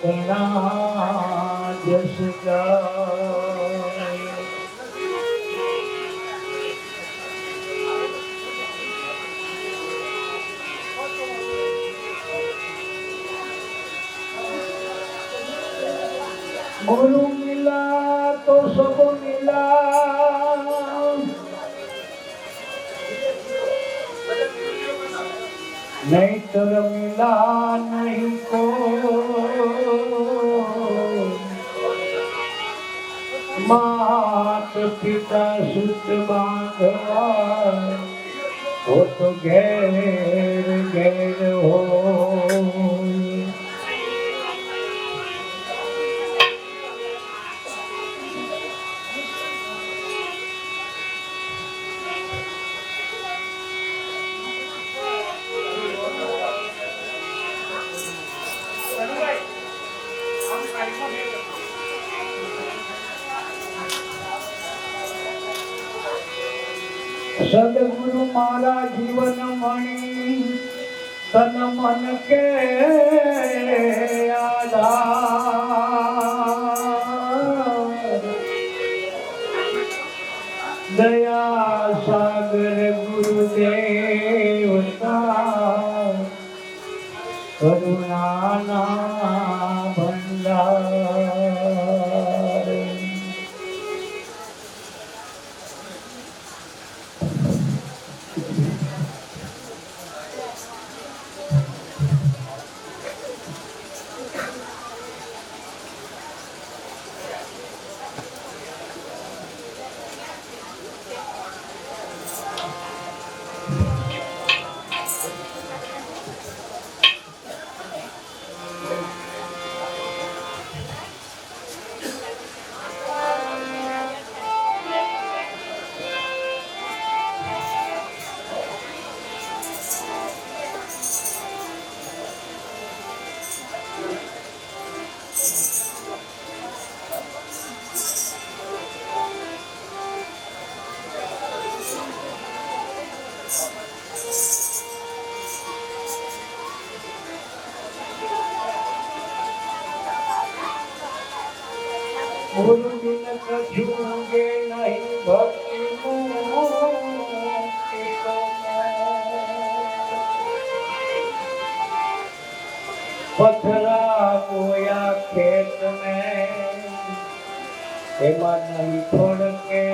ઘણા જસ જાય गुरु मिला तो सब मिला नहीं तर मिला नहीं को मात पिता सुत बांधवा हो तो घेर घेर हो सदगुरु मारा जीवन मणि तन मन के आधार दया सागर गुरुदेव का करुणा ना भंडार गुरु बिन कछूगे नहीं भक्ति पथरा बोया खेत में एमा नहीं छोड़ के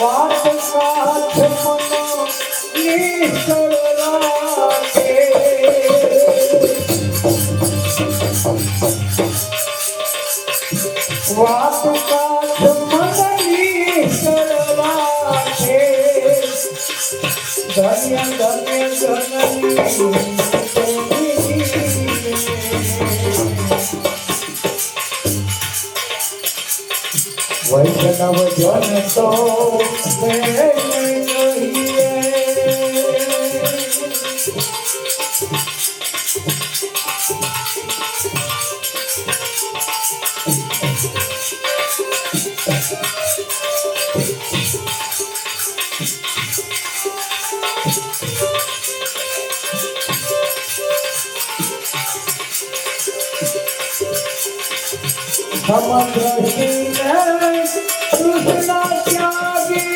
વાત સાથ મનો નિષ્ઠળ રાખે વાત સાથ મન નિષ્ઠળ રાખે ધન્ય ધન્ય જનની વૈષ્ણવ જન તો સમદ્ર કૃષ્ણ ત્યાગી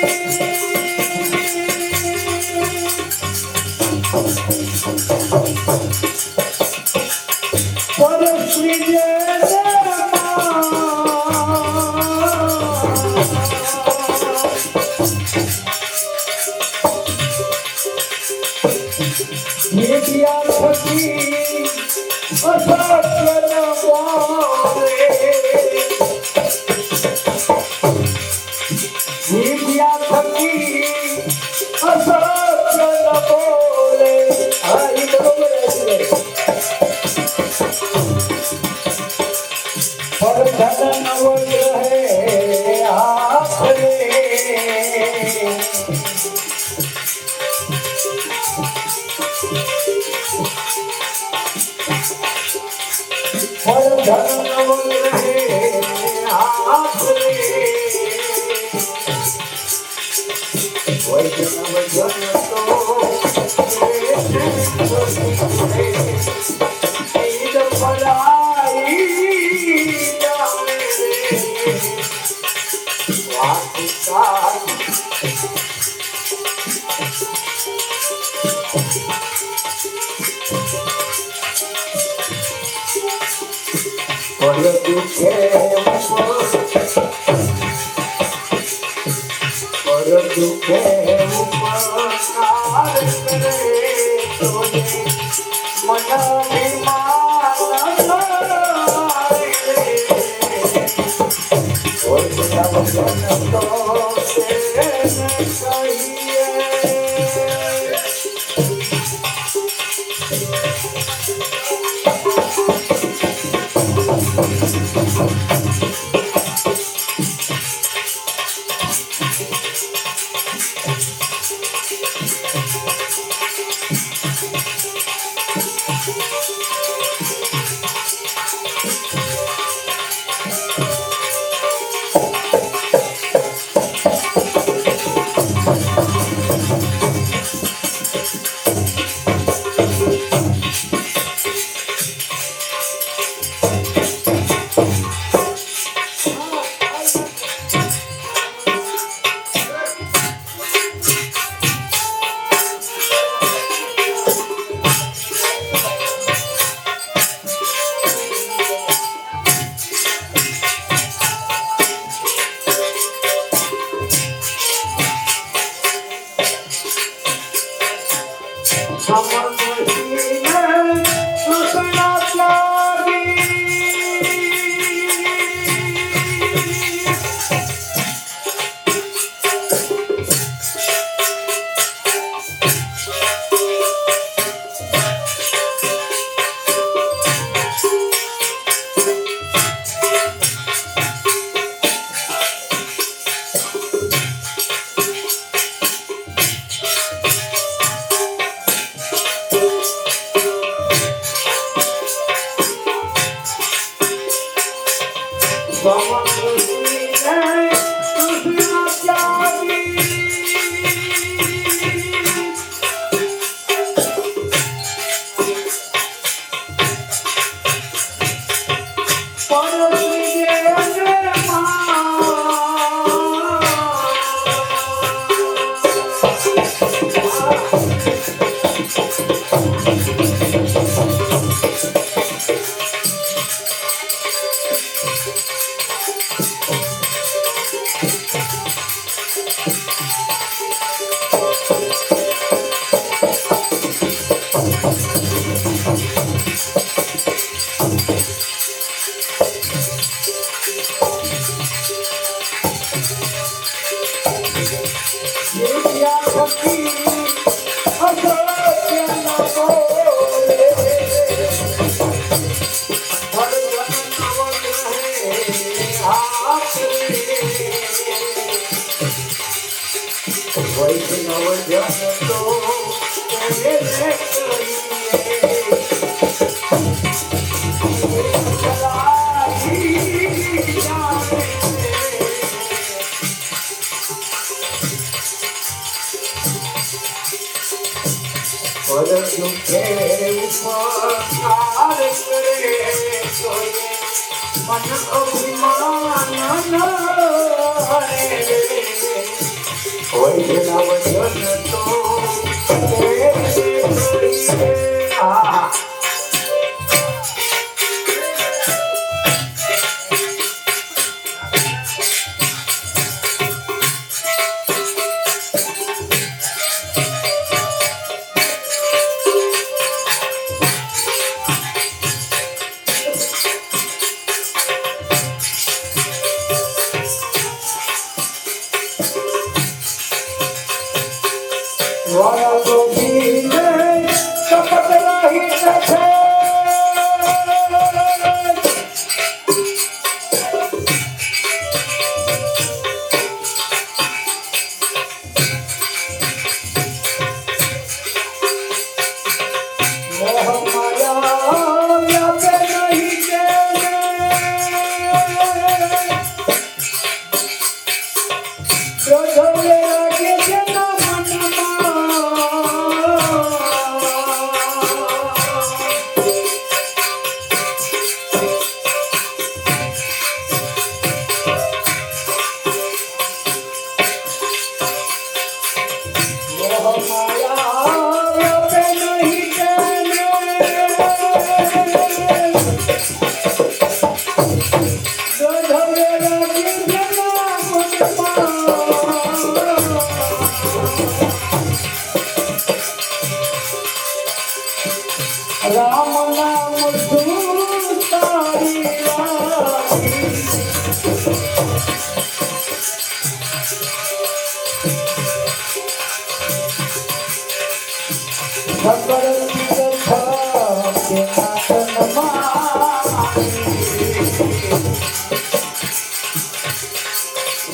પરશ્રી વિદ્યા થકી અસત્ય વિદ્યા થકી અસત્ય ન બોલે હા એ બરોબર છે પર ધન નવ રહે આખરે પર ધન નવ રહે આખરે વૈષ્ણવ જન તો ફરાઈ જાવે વાસુકા પર દુખે દુઃખે ઉપકાર કરે તોને મન વિમાન વૈષ્ણવ જન તો કહીએ સખી અસત્ય ન બોલે વૈષ્ણવ જન તો દુઃખે ઉપકાર કરે મન અભિમાન વૈષ્ણવ જન તો વાળા તો ભીને કપટ રહી છે મોહ માયા વ્યાપે નહીં છે જોજોલે લાગે છે ના રામ નામ તારી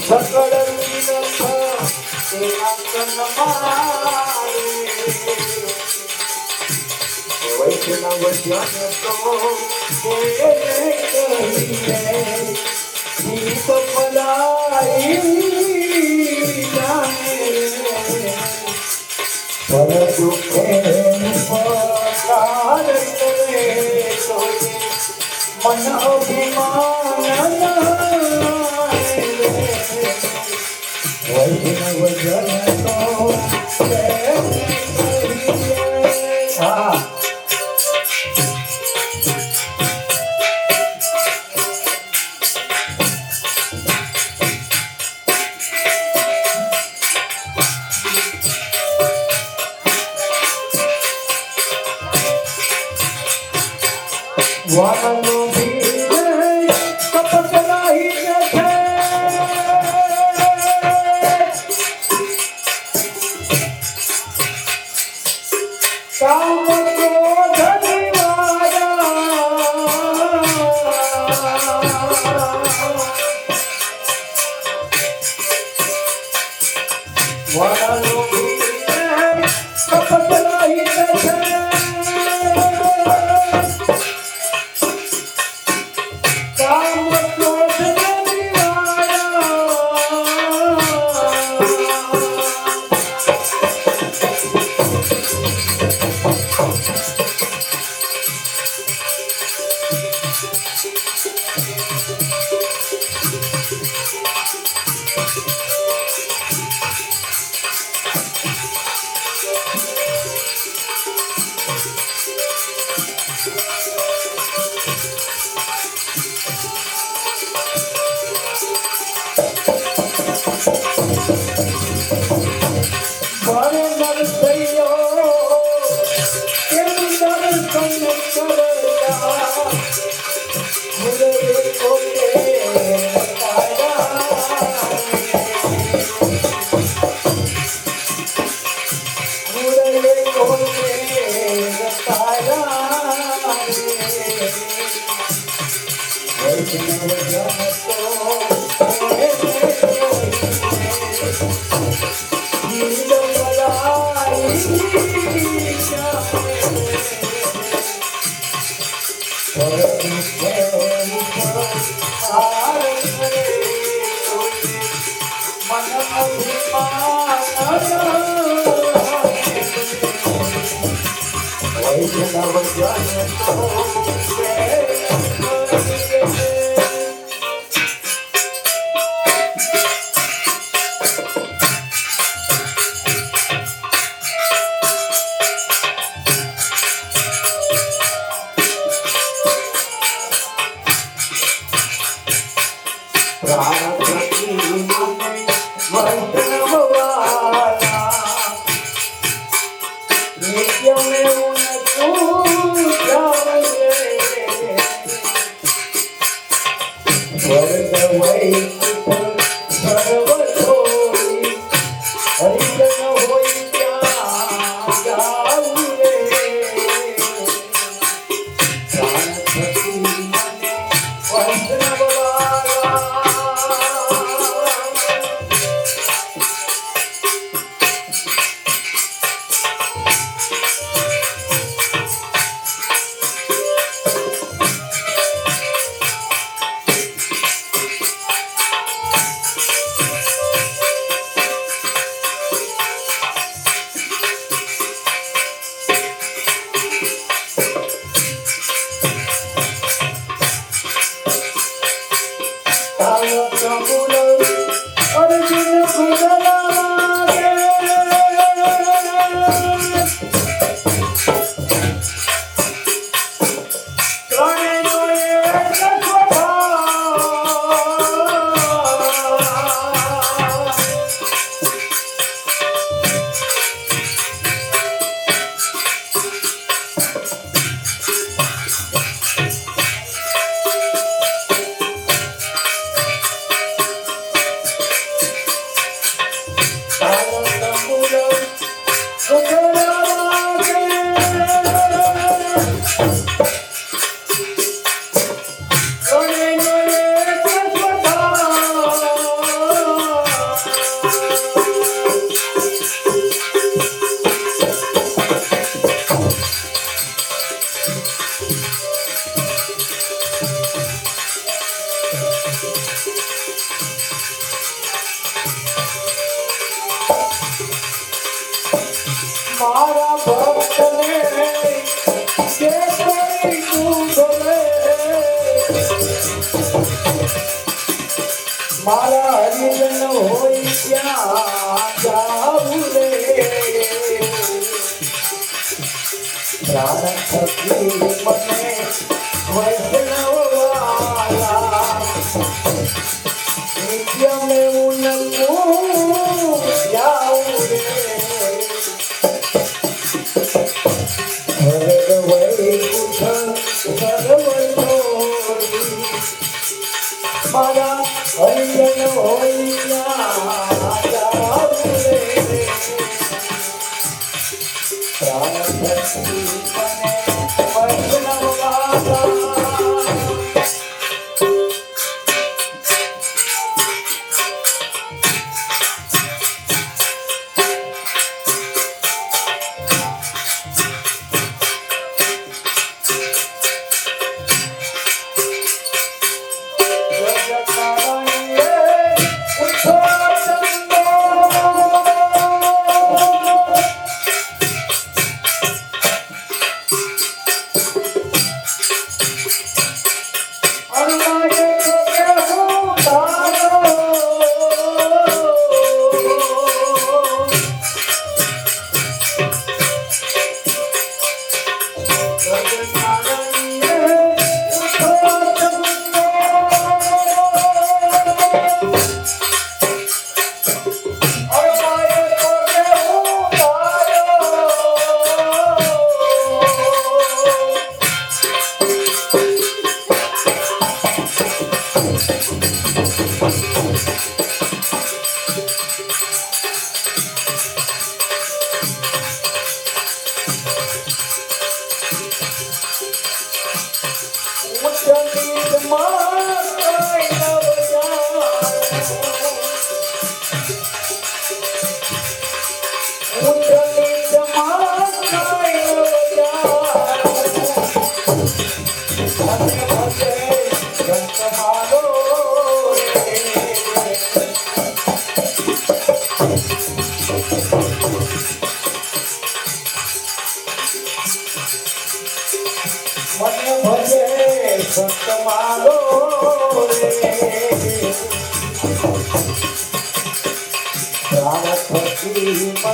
સકળ વૈષ્ણવ જન તો દીપ પલાઈ પર દુઃખે પકાર કરે મન અભિમાન વૈષ્ણવ જન તો વાળો ભીને કપટ રહી છે કામ ક્રોધ વાળો ભીને કપટ રહી છે મારા હરિજન હોય ત્યાં જાવું રે પ્રાણ થકી મને વૈષ્ણવવાલા નિત્ય મેં ઉનકું જાવું રે હરદ વૈકુંઠ સર્વતોરી મારા હરિજન હોય જાવું રે પ્રાણ થકી મને વૈષ્ણવવાલા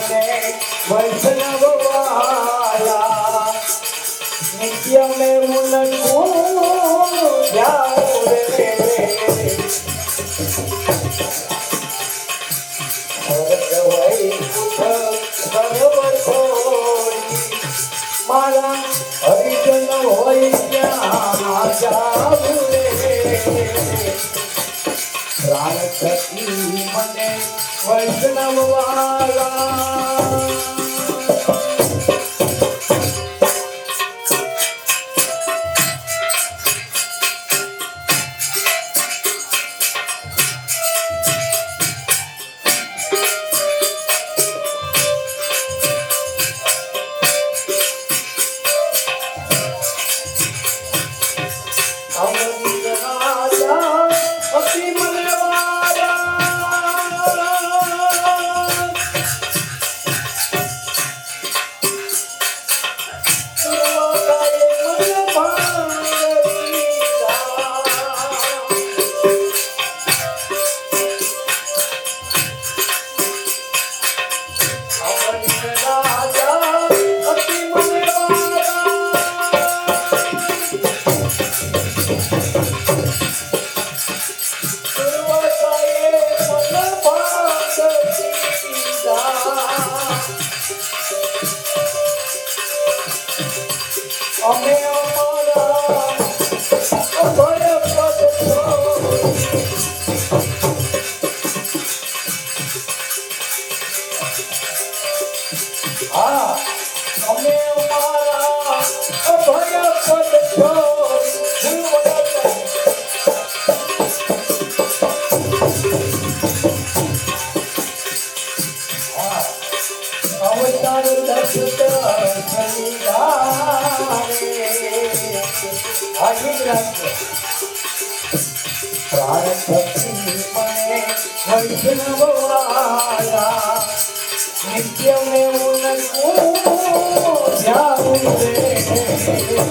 મને વૈષ્ણવ વાલા નિત્ય મેં ઉનકું જાઉં રે મારા હરિજન હોય ત્યાં જાઉં રે પ્રાણ થકી મને વૈષ્ણવ વાલા અમે અમારા અભય પદ હા અમે અમારા અભય પદ અવતાર દશરથ પ્રાણ ભક્તિ મને વૈષ્ણવ વાલા નિત્ય મેં ઉનકું જાઉં રે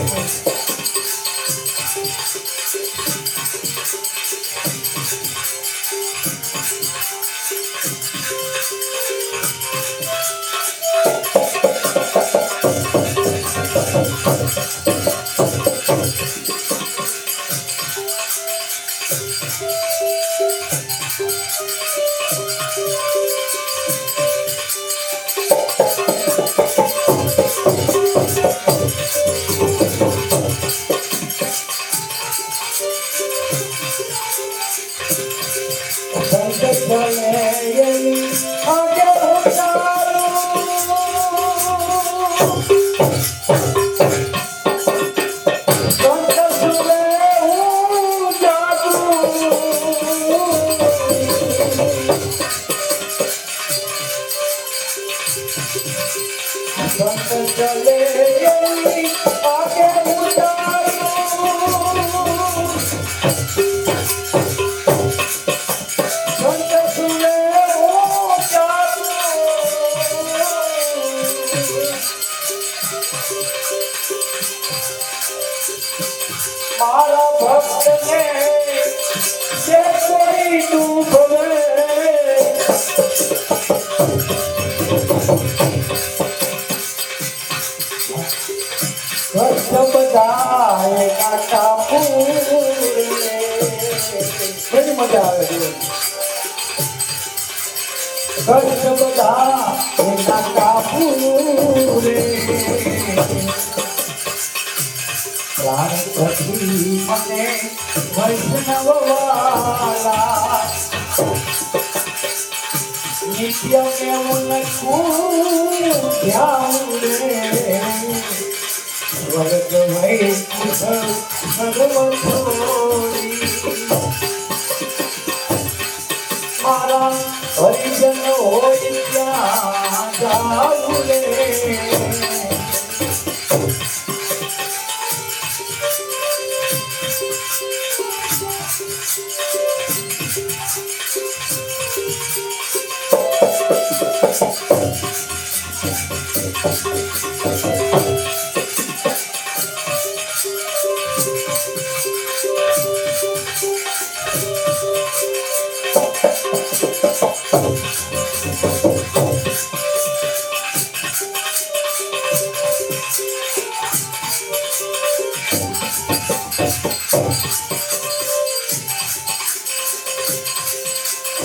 મારા ભક્તને જે કોઈ ડૂબવે કષ્ટ બધાએ કાકા પૂરે કેવી મજા આવે છે કષ્ટ બધા કાકા પૂરે પ્રાણ થકી મને વૈષ્ણવ વાલા નિત્ય મેં ઉનકું જાઉં રે સ્વર્ગ વૈકુંઠ સર્વ છોડી મારા હરિજન હોય ત્યાં જાઉં રે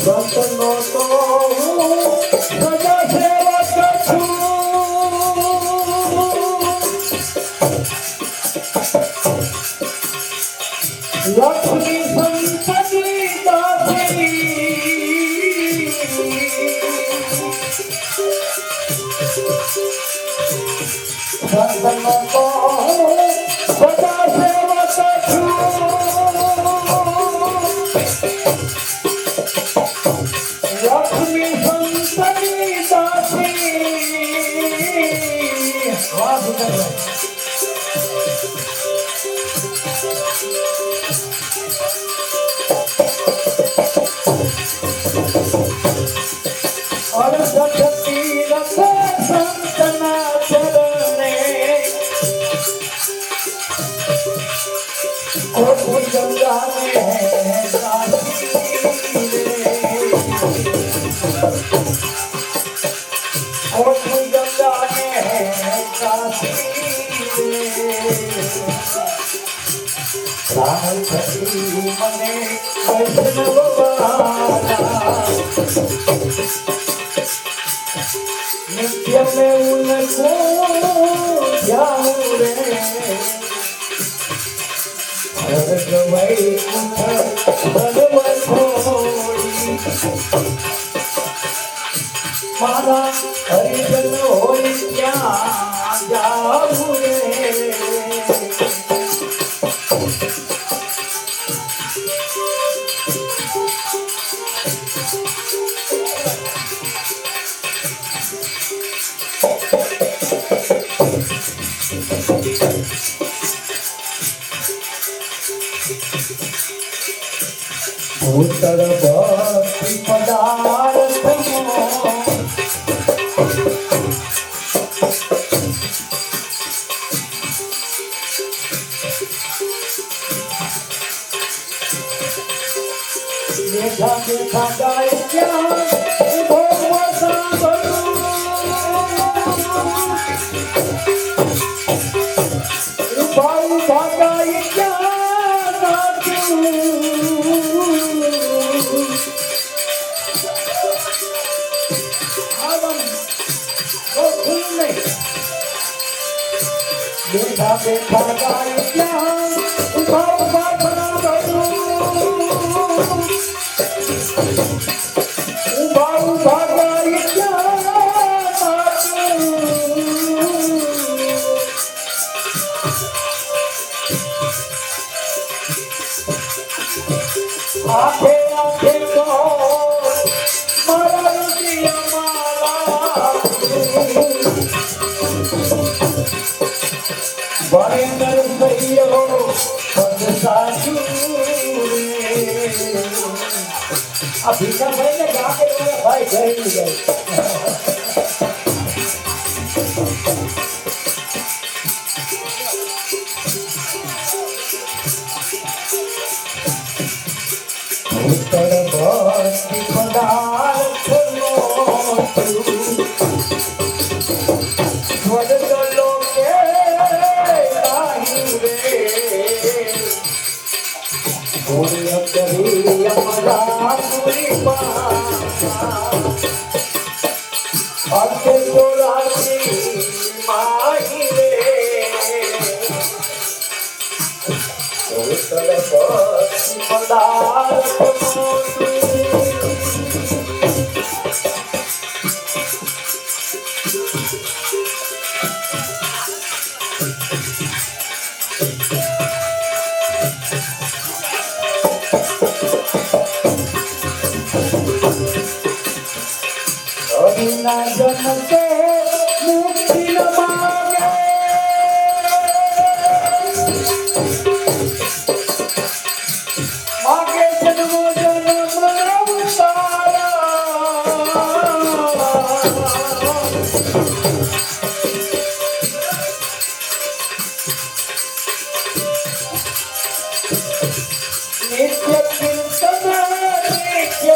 સંતનો તો હું સદા સેવક છું. લક્ષ્મી સંતની દાસી સંતનો તો સદા સેવક છું. લક્ષ્મી સંતની દાસી વાહ સંતના ચરણે કોઈ ગંગાને કોઈ ગંગાને રામ થકી મને વૈષ્ણવવાલા નિત્ય મેં ઉनको જાऊं रे स्वर्ग वैकुंठ भगवत होई मारा हरिजन होई क्या जाऊं रे ઉત્તર ભક્તિ પદાર્થમાં બેઠા બેઠા ગાય ક્યાં ભગવાન સાંભળું ઉભા ઉભા ગાય ક્યાં નાચું બેઠા બેઠા ગાય ક્યાં ઉભા ઉભા ઉભા ઉભા ગાય ક્યાં આખે આખે તો મારા રુદિયા ભયંકર સૈયો પદ સાચું આ ભીખાભાઈ ને ગામે ભાઈ ગઈ જાય ઉત્તર ભક્તિ પદાર્થનો जन्म से मुक्ति न मांगे मांगे जन्मो जन्म अवतारा नित्य कीर्तन नित्य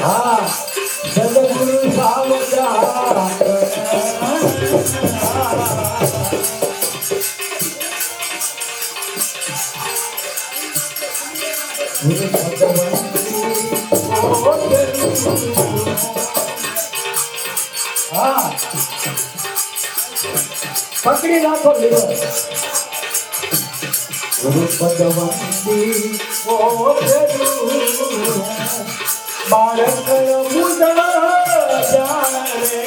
હા સદગુરુ સાવધાન ગુરુ ભગવાન હા પકડી રાખો લીવર ગુરુ ભગવંતી ઓ બાળક મુદા જાણે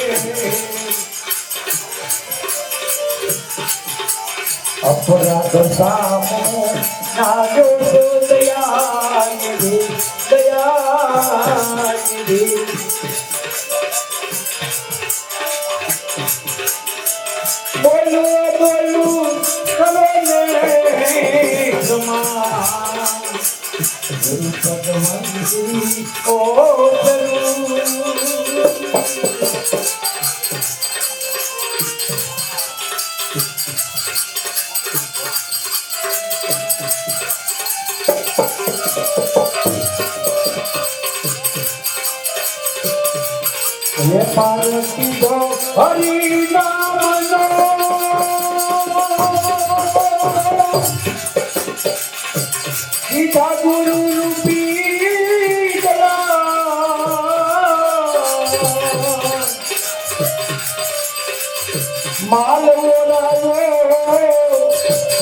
અપરાધ સામો નાજો દયાનિધિ દયાનિધિ બોલું બોલું કરો ને ગુરુ ભગવંતી ઓ ये पार्वती दो हरि नाम नो गीता गुरु रूपी माल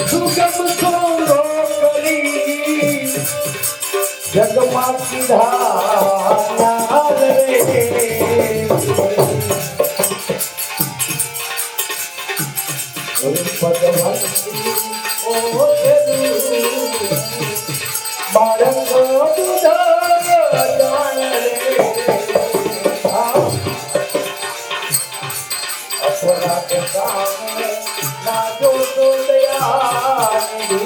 सुगम सोंगो करी जगमा सीधा रे ભગવંતી ઓ બાળક બુધા જાણે અપરાધ સામે નાજો તો દયાનિધિ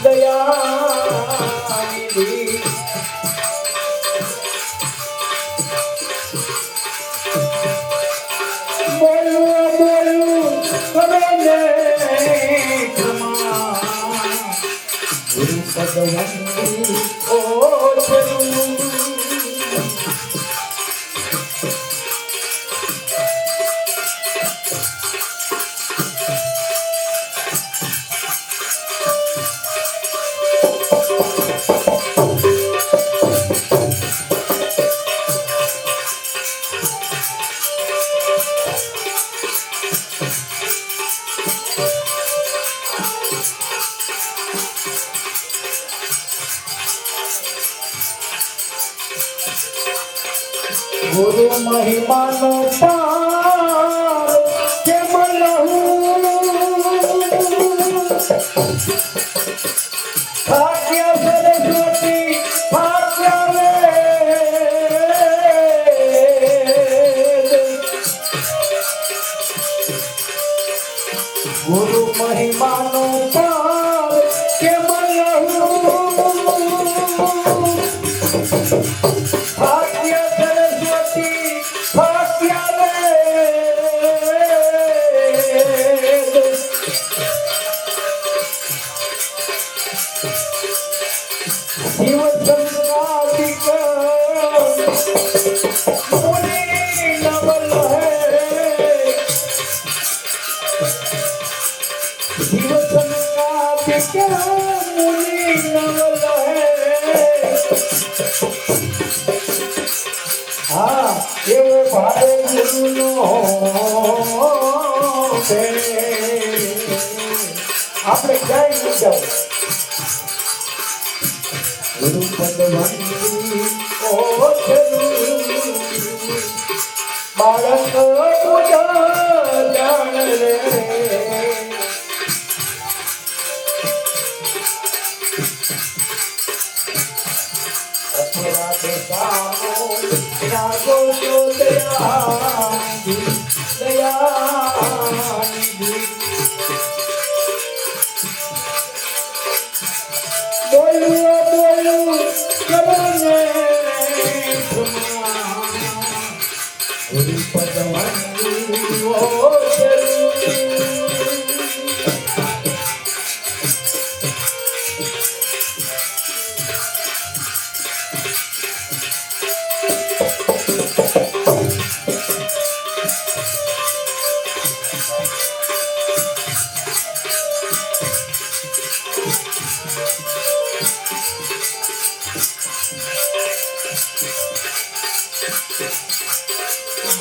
દયાનિધિ બોલું બોલું કરે ને ગુરુ ભગવંતી ઓ ગુરુ મહિમાનો પાર કેમ લહું ભાગ્ય સરસ્વતી ભાગ્ય ગુરુ મહિમાનો પાર કેમ લહું ભાગ્ય હા એવો ભારે ગુરુનો છે આપણે ક્યાંય નહીં જાવ ગુરુ ભગવંતી ઓ બાળક બુધા જાણે રે અપરાધ સામો નાગો તો દયાનિધિ દયાનિધિ બોલું બોલું કરો ને ગુરુ ભગવંતી ઓ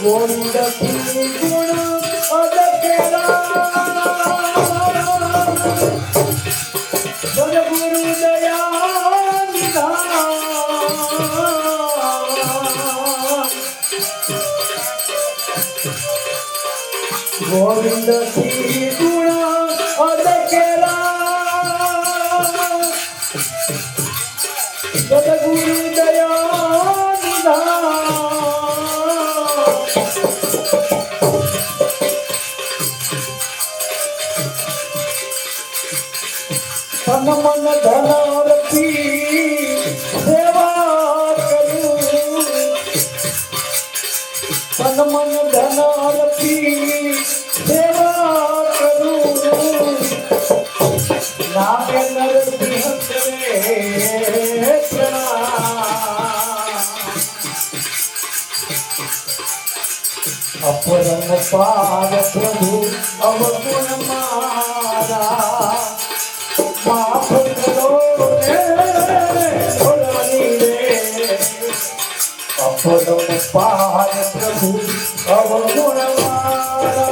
ગોવિંદ થી ગુણ સદગુરુ દયા ગોવિંદ થી ગુણ સદગુરુ દયા તન મન ધન અર્પી સેવા કરું તન મન ધન અર્પી સેવા કરું નામે નરસિંહ કરે અપરમ પાર પ્રભુ અવગુણ મારા માફ કરો ને અપરમ પાર પ્રભુ અવગુણ મારા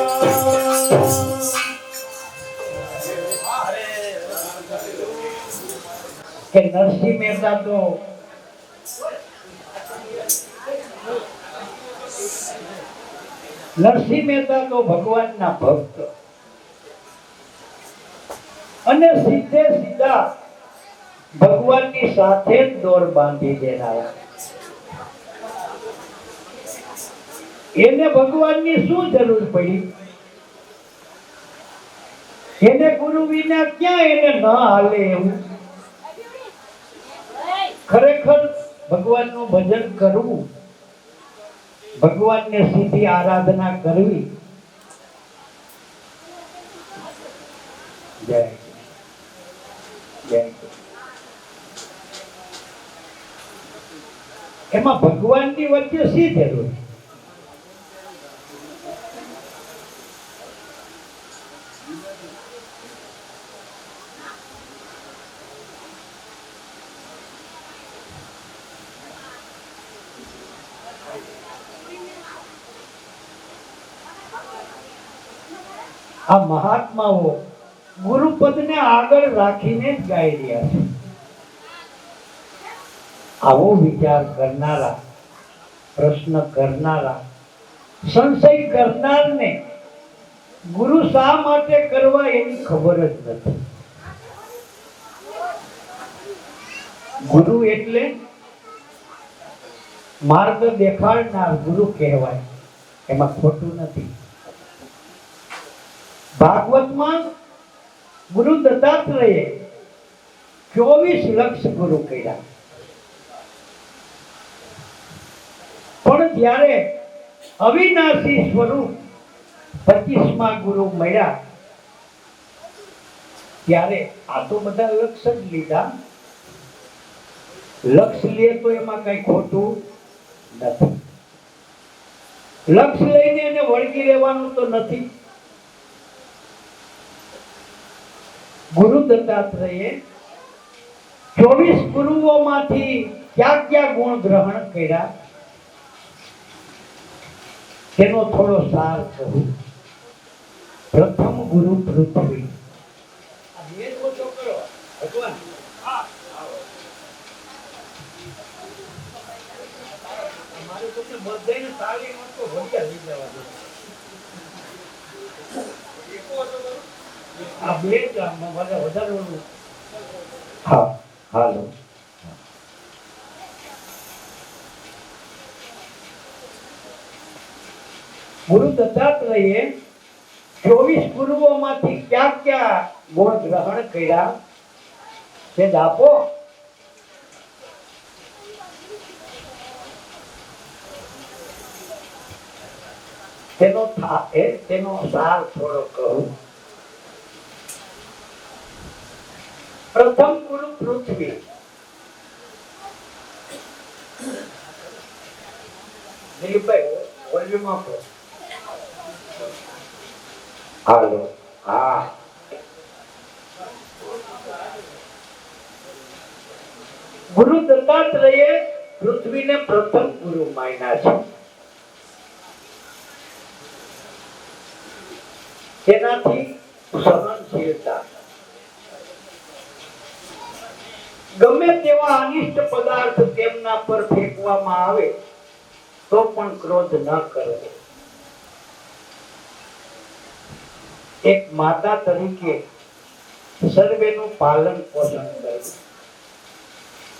કે નરસિંહ મહેતા તો નરસિંહ મહેતા તો ભગવાનના ભક્ત અને સીધે સીધા ભગવાનની સાથે જ દોર બાંધી દેનારા. એને ભગવાનની શું જરૂર પડી? એને ગુરુ વિના ક્યાં એને ન હાલે એવું. ખરેખર ભગવાનનું ભજન કરવું, ભગવાનને સીધી આરાધના કરવી, જય જય એમાં ભગવાનની વચ્ચે શી જરૂર? આ મહાત્માઓ ગુરુપદને આગળ રાખીને જ ગાઈ રહ્યા છે. આવો વિચાર કરનારા, પ્રશ્ન કરનારા, સંશય કરનારને ગુરુ શા માટે કરવા એની ખબર જ નથી. ગુરુ એટલે માર્ગ દેખાડનાર ગુરુ કહેવાય, એમાં ખોટું નથી. ભાગવતમાં ગુરુ દત્તાત્રેયે 24 લક્ષ ગુરુ કર્યા, પણ જ્યારે અવિનાશી સ્વરૂપ 25મા ગુરુ મળ્યા ત્યારે આ તો બધા લક્ષ જ લીધા. લક્ષ લે તો એમાં કઈ ખોટું નથી. લક્ષ લઈને એને વળગી રહેવાનું તો નથી. ગુરુ દત્તાત્રેયે 24 ગુરુઓમાંથી ક્યાં ક્યાં ગુણ ગ્રહણ કર્યા તેનો થોડો સાર કહું. પ્રથમ ગુરુ પૃથ્વી. આ બે વધારે હા હાલો. ગુરુ દત્તાત્રેયે 24 ગુરુઓમાંથી ક્યાં ક્યાં ગુણ ગ્રહણ કર્યા તે આપો. તેનો સાર થોડો કહું. પ્રથમ ગુરુ પૃથ્વી. દિલીપભાઈ વોલ્યુમ આપો. હાલો. હા, ગુરુ દત્તાત્રેયે પૃથ્વીને પ્રથમ ગુરુ માન્યા છે. તેનાથી સહનશીલતા, ગમે તેવા અનિષ્ટ પદાર્થ તેમના પર ફેંકવામાં આવે તો પણ ક્રોધ ન કરવો. એક માતા તરીકે સર્વેનું પાલન પોષણ કરવું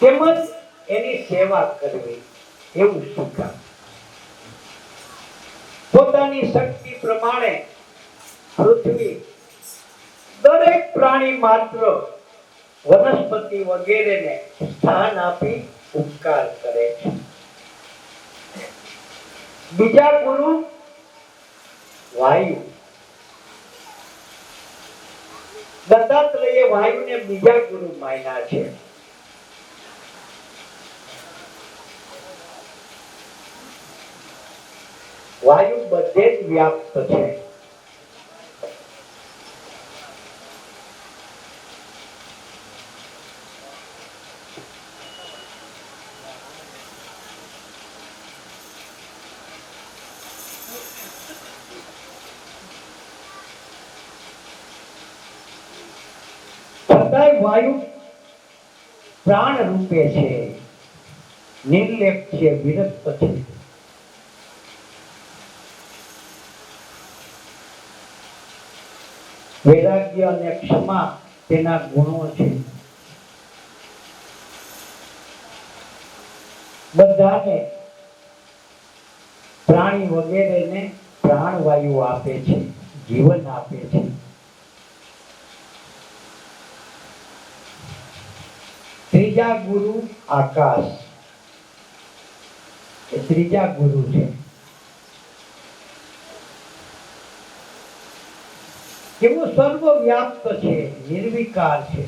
તેમજ એની સેવા કરવી એવું શીખાય. પોતાની શક્તિ પ્રમાણે પૃથ્વી દરેક પ્રાણી માત્ર વનસ્પતિ વગેરેને સ્થાન આપી ઉપકાર કરે છે. બીજા ગુરુ વાયુ. દત્તાત્રેય વાયુને બીજા ગુરુ માન્યા છે. વાયુ બધે જ વ્યાપ્ત છે. વાયુ પ્રાણ રૂપે છે, નિર્લેપ છે, વિરક્ત છે. વૈરાગ્ય અને ક્ષમા તેના ગુણો છે. બધાને પ્રાણી વગેરેને પ્રાણવાયુ આપે છે, જીવન આપે છે. ત્રીજા ગુરુ આકાશ, એ ત્રીજા ગુરુ છે. કેવું સર્વવ્યાપ્ત છે, નિર્વિકાર છે.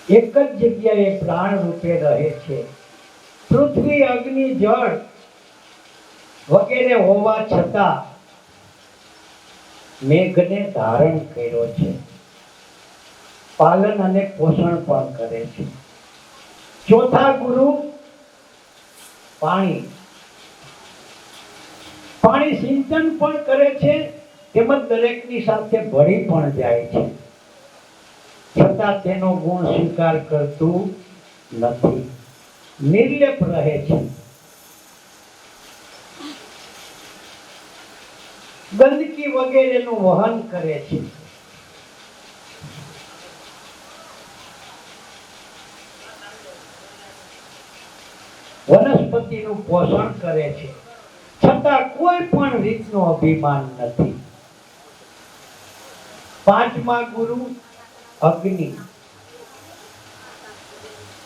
એક જ જગ્યાએ પ્રાણ રૂપે રહે છે. પૃથ્વી, અગ્નિ, જળ વગેરે હોવા છતાં મેઘને ધારણ કર્યો છે, પાલન અને પોષણ પણ કરે છે. ચોથા ગુરુ પાણી. પાણી સિંચન પણ કરે છે તેમજ દરેકની સાથે ભળી પણ જાય છે, છતાં તેનો ગુણ સ્વીકાર કરતું નથી, નિર્લેપ રહે છે. ગંદકી વગેરેનું વહન કરે છે. વનસ્પતિનું પોષણ કરે છે, છતાં કોઈ પણ રીતનું અભિમાન નથી. પાંચમા ગુરુ અગ્નિ.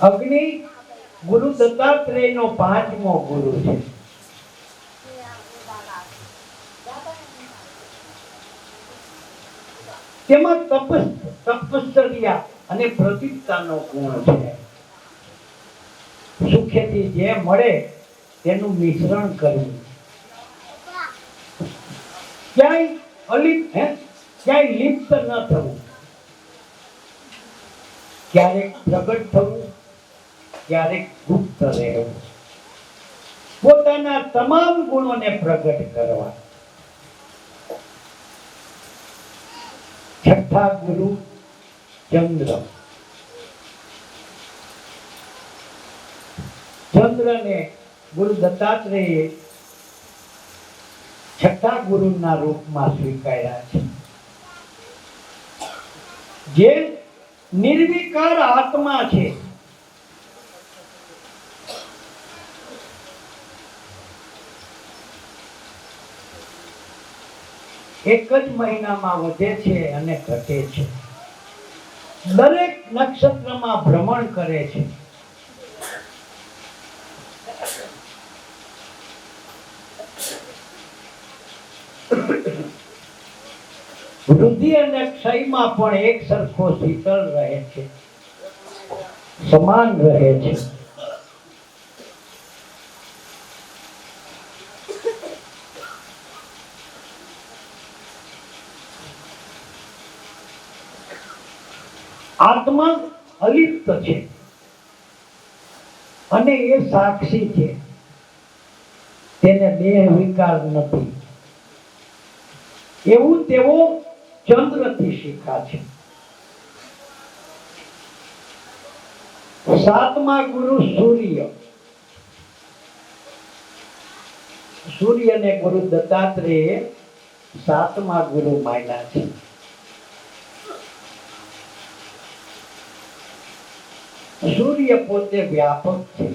અગ્નિ ગુરુ દત્તાત્રેયનો પાંચમો ગુરુ છે. તેમાં તપશ્ચર્યા અને પ્રતિષ્ઠાનો ગુણ છે. સુખેથી જે મળે તેનું મિશ્રણ કરવું, ક્યાંય લિપ્ત ન થવું, ક્યારેક પ્રગટ થવું, ક્યારેક ગુપ્ત રહેવું, પોતાના તમામ ગુણોને પ્રગટ કરવા. છઠ્ઠા ગુરુ ચંદ્ર. ચંદ્રને ગુરુ દત્તાત્રેયે છઠ્ઠા ગુરુના રૂપમાં સ્વીકાર્યા છે, જે નિર્વિકાર આત્મા છે. એક જ મહિનામાં વધે છે અને ઘટે છે. દરેક નક્ષત્રમાં ભ્રમણ કરે છે. વૃદ્ધિ અને ક્ષયમાં પણ એક સરખો શીતળ રહે છે, સમાન રહે છે. આત્મા અલિપ્ત છે અને એ સાક્ષી છે, તેને દેહ વિકાર નથી. એવું તેવો ચંદ્રથી શીખા છે. સાતમા ગુરુ સૂર્ય. સૂર્યને ગુરુ દત્તાત્રેય સાતમા ગુરુ માન્યા છે. સૂર્ય પોતે વ્યાપક છે.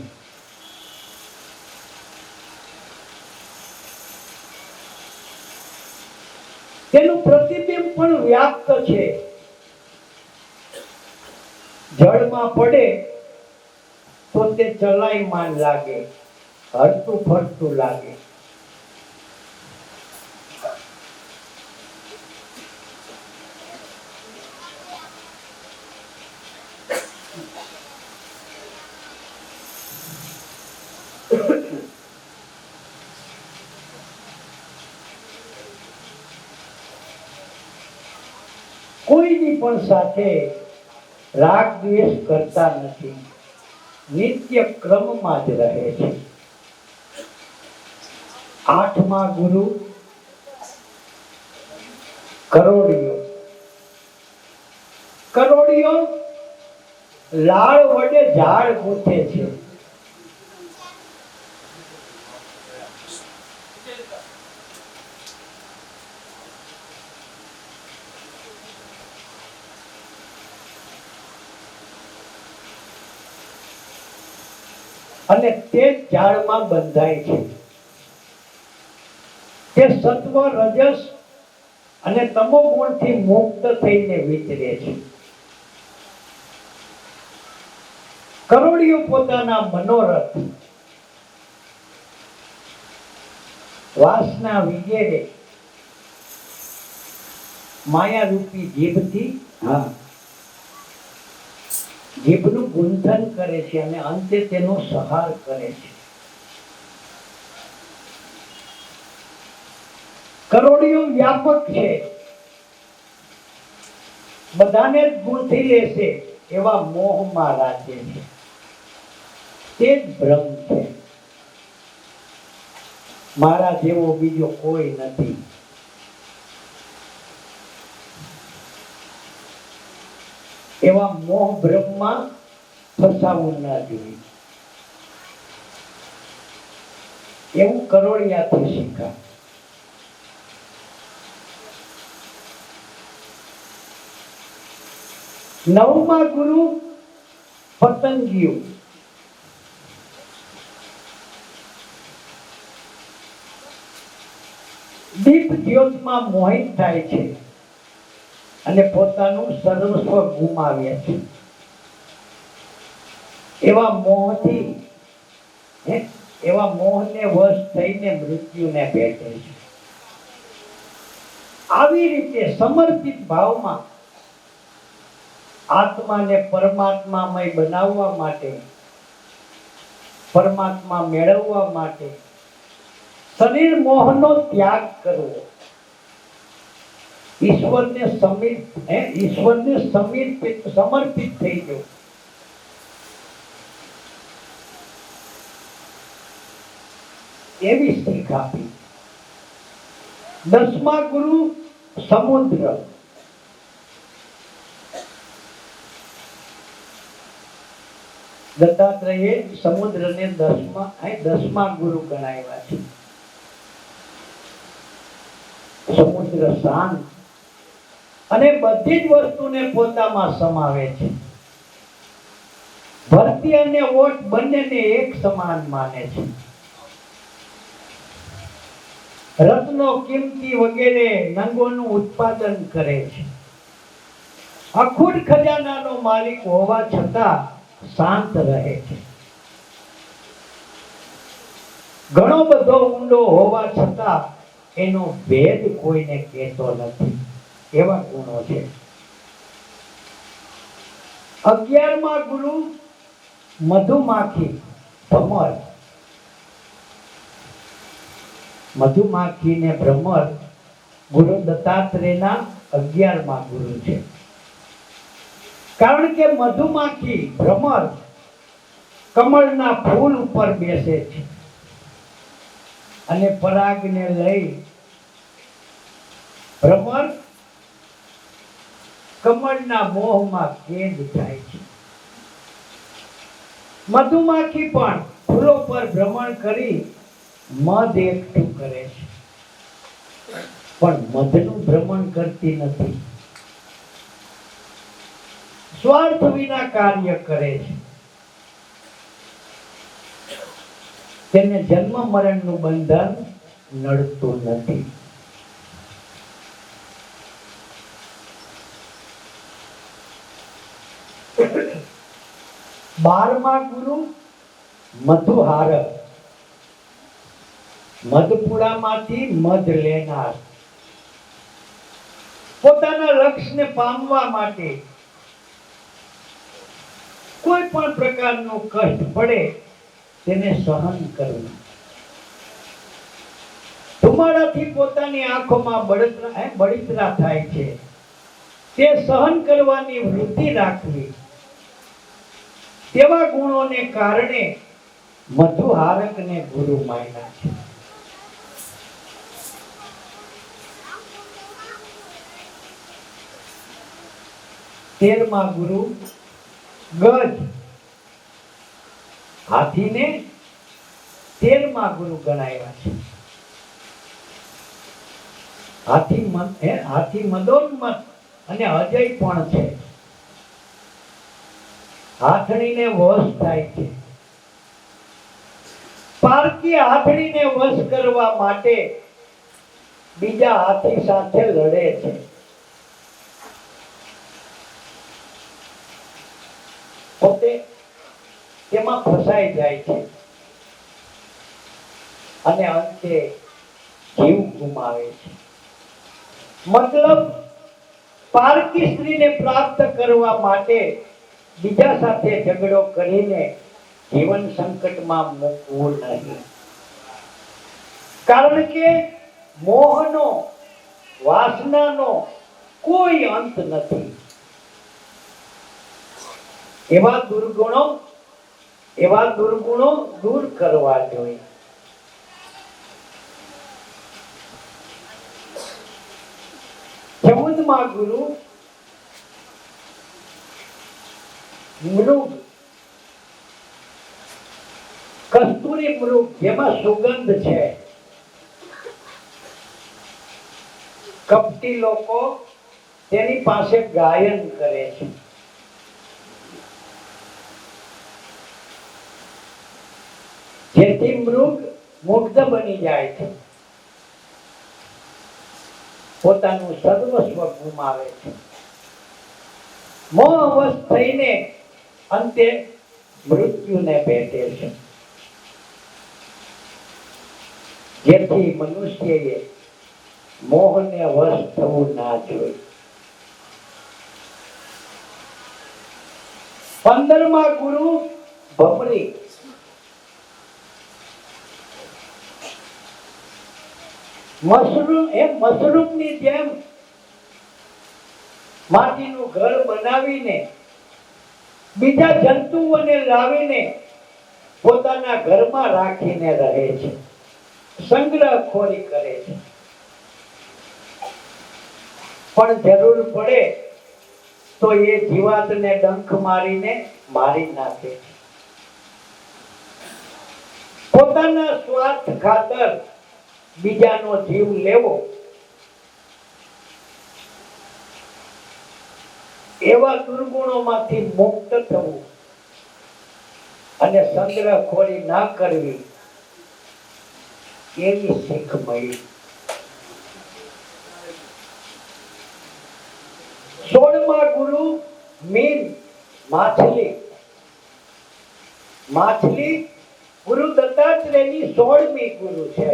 તેનું પ્રતિબિંબ પણ વ્યાપ્ત છે. જળમાં પડે તો તે ચલાયમાન લાગે, હરતું ફરતું લાગે. કોઈની પણ સાથે રાગ દ્વેષ કરતા નથી, નિત્ય ક્રમમાં જ રહે છે. આઠમા ગુરુ કરોડિયો. કરોડિયો લાળ વડે ઝાડ ગૂંથે છે. અને તે ઝાડમાં બંધાય છે. તે સત્વ, રજસ અને તમો ગુણથી મુક્ત થઈને વિચરે છે. કરોડિયો પોતાના મનોરથ, વાસના વગેરે માયારૂપી જીભથી જીભનું ગુંથન કરે છે અને અંતે તેનો સંહાર કરે છે. કરોડિયો વ્યાપક છે, બધાને જ ગૂંથી લેશે એવા મોહમાં રાખે છે. તે જ ભ્રમ છે. મારા જેવો બીજો કોઈ નથી. એવા મોહ ભ્રમમાં ફસાવું ના જોઈએ. એવું કરોડિયાથી શીખા. નવમા ગુરુ પતંગિયું. દીપ જ્યોતમાં મોહિત થાય છે અને પોતાનું સર્વસ્વ ગુમાવે છે. એવા મોહને વશ થઈને મૃત્યુને ભેટે છે. આવી રીતે સમર્પિત ભાવમાં આત્માને પરમાત્મામય બનાવવા માટે, પરમાત્મા મેળવવા માટે શરીર મોહનો ત્યાગ કરવો, ઈશ્વરને સમર્પિત થઈ જવું, એવી શીખ આપી. દસમા ગુરુ સમુદ્ર. દત્તાત્રેયે સમુદ્રને દસમા ગુરુ ગણાવ્યા છે. સમુદ્ર શાંત અને બધી જ વસ્તુને પોતામાં સમાવે છે. ભરતી અને ઓટ બંનેને એક સમાન માને છે. રત્નો, કિંમતી વગેરે નંગોનું ઉત્પાદન કરે છે. અખૂટ ખજાનાનો માલિક હોવા છતાં શાંત રહે છે. ઘણો બધો ઊંડો હોવા છતાં એનો ભેદ કોઈને કહેતો નથી. એવા ગુણો છે. 11મા ગુરુ મધુમાખી ભ્રમર. મધુમાખી ને ભ્રમર ગુરુ દત્તાત્રેયના 11મા ગુરુ છે. કારણ કે મધુમાખી ભ્રમર કમળના ફૂલ ઉપર બેસે છે અને પરાગને લઈ ભ્રમર કમળના મોહમાં કેદ થાય છે. મધુમાખી પણ ફૂલો પર ભ્રમણ કરી મધ એકઠું કરે છે, પણ મધનું ભ્રમણ કરતી નથી. સ્વાર્થ વિના કાર્ય કરે છે. તેને જન્મ મરણનું બંધન નડતું નથી. બારમા ગુરુ મધુહારક, મધપુડામાંથી મધ લેનાર. પોતાના લક્ષ્યને પામવા માટે કોઈ પણ પ્રકારનું કષ્ટ પડે તેને સહન કરવું. ધુમાડાથી પોતાની આંખોમાં બળતરા થાય છે, તે સહન કરવાની વૃત્તિ રાખવી. તેવા ગુણોને કારણે મધુહારકને ગુરુ માન્યા છે. તેરમા ગુરુ ગજ, હાથીને 13મા ગુરુ ગણાવ્યા છે. હાથી મદોન્મત અને અજય પણ છે. હાથણીને વશ થાય છે. પારકી હાથણીને વશ કરવા માટે બીજા હાથી સાથે લડે છે. પોતે તેમાં ફસાઈ જાય છે અને અંતે જીવ ગુમાવે છે. મતલબ પારકી સ્ત્રીને પ્રાપ્ત કરવા માટે બીજા સાથે ઝઘડો કરીને જીવન સંકટમાં મૂકવું નહીં. કારણ કે મોહનો, વાસનાનો કોઈ અંત નથી. એવા દુર્ગુણો દૂર કરવા જોઈએ. ચૌદમા ગુરુ મૃગ, કસ્તુરી મૃગ, જેમાં સુગંધ છે. કપટી લોકો તેની પાસે ગાયન કરે છે. જેથી મૃગ મુગ્ધ બની જાય છે, પોતાનું સર્વસ્વ ગુમાવે છે. મોહવશ થઈને અંતે મૃત્યુને ભેટે છે. જેથી મનુષ્યએ મોહને વશ થવું ના જોઈએ. 15મા ગુરુ ભમરી, મશરૂમની જેમ માટીનું ઘર બનાવીને બીજા જંતુઓને લાવીને પોતાના ઘરમાં રાખીને રહે છે, સંગ્રહખોરી કરે છે. પણ જરૂર પડે તો એ જીવાતને ડંખ મારીને મારી નાખે છે. પોતાના સ્વાર્થ ખાતર બીજાનો જીવ લેવો, એવા દુર્ગુણોમાંથી મુક્ત થવું અને સંગ્રહખોરી ના કરવી, એવી શીખ મળી. 16મા ગુરુ મીન, માછલી. માછલી ગુરુ દત્તાત્રેયની 16મી ગુરુ છે.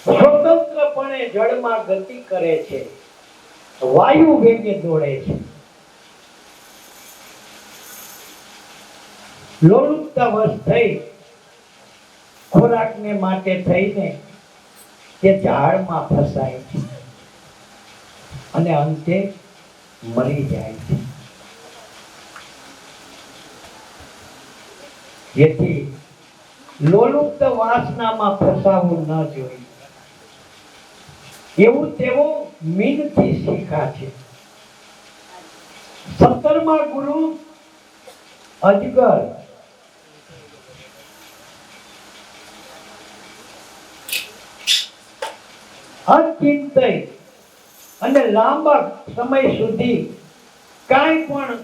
સ્વતંત્રપણે જળમાં ગતિ કરે છે, વાયુ વેગે દોડે છે. લોલુપતા વશ થઈ ખોરાકને માટે થઈને તે ઝાડમાં ફસાય છે અને અંતે મરી જાય છે. જેથી લોલુપ્ત વાસનામાં ફસાવું ન જોઈએ. એવું તેવો મીનથી શીખા છે. 17મા ગુરુ અજગર અચિંત્ય અને લાંબા સમય સુધી કાંઈ પણ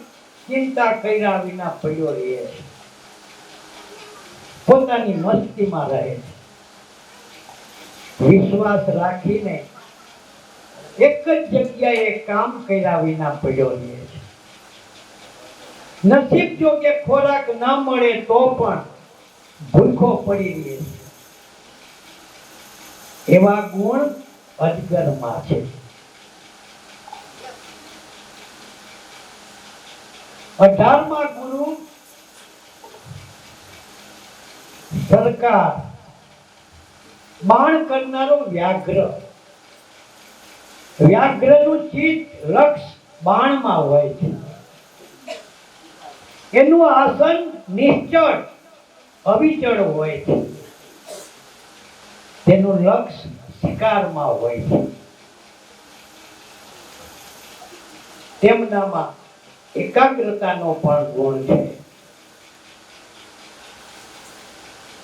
ચિંતા કર્યા વિના પડ્યો રહે છે, પોતાની મસ્તીમાં રહે છે. વિશ્વાસ રાખીને એક જ જગ્યાએ કામ કર્યા વિના પડ્યો રહે છે. નસીબ જો કે ખોરાક ન મળે તો પણ ભૂખો પડી રહે છે. એવા ગુણ અજગરમાં છે. 18મા ગુરુ સરકાર બાણ કરનારો વ્યાઘ્ર. વ્યાઘ્રનું ચિત્ત લક્ષ બાણમાં હોય છે. એનું આસન નિશ્ચળ અવિચળ હોય છે. તેનું લક્ષ શિકારમાં હોય છે. તેમનામાં એકાગ્રતાનો પણ ગુણ છે.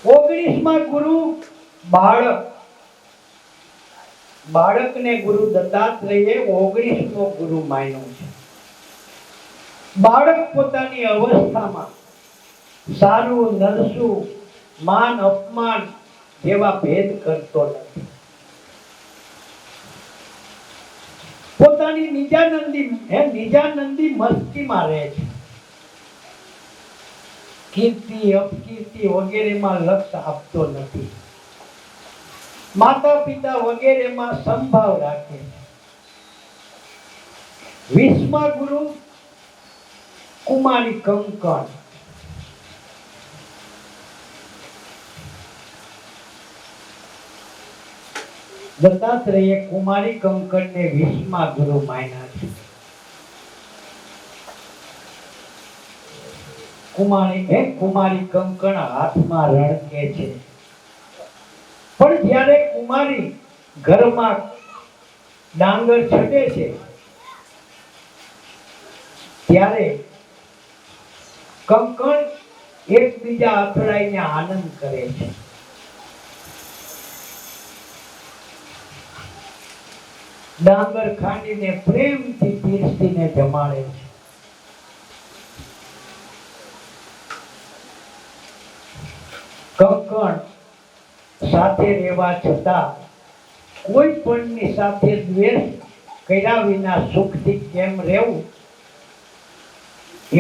19મા ગુરુ બાળક. બાળકને ગુરુ દત્તાત્રેયે 19મો ગુરુ માન્યો છે. બાળક પોતાની અવસ્થામાં સારું નરસું માન અપમાન જેવા ભેદ કરતો નથી. પોતાની નિજાનંદી મસ્તીમાં રહે છે. કીર્તિ અપકીર્તિ વગેરેમાં લક્ષ આપતો નથી. માતા પિતા વગેરેમાં સંભાવ રાખે છે. 20મા ગુરુ કુમારી કંકણ. દત્તાત્રેયે કુમારી કંકણને 20મા ગુરુ માન્યા છે. કુમારી કંકણ હાથમાં રણકે છે. પણ જ્યારે કુમારી ઘરમાં ડાંગર છટે છે ત્યારે કંકણ એકબીજા અથડાઈને આનંદ કરે છે. ડાંગર ખાંડીને પ્રેમથી પીરસીને જમાડે છે. કંકણ સાથે રહેવા છતાં કોઈ પણની સાથે દ્વેષ કર્યા વિના સુખથી કેમ રહેવું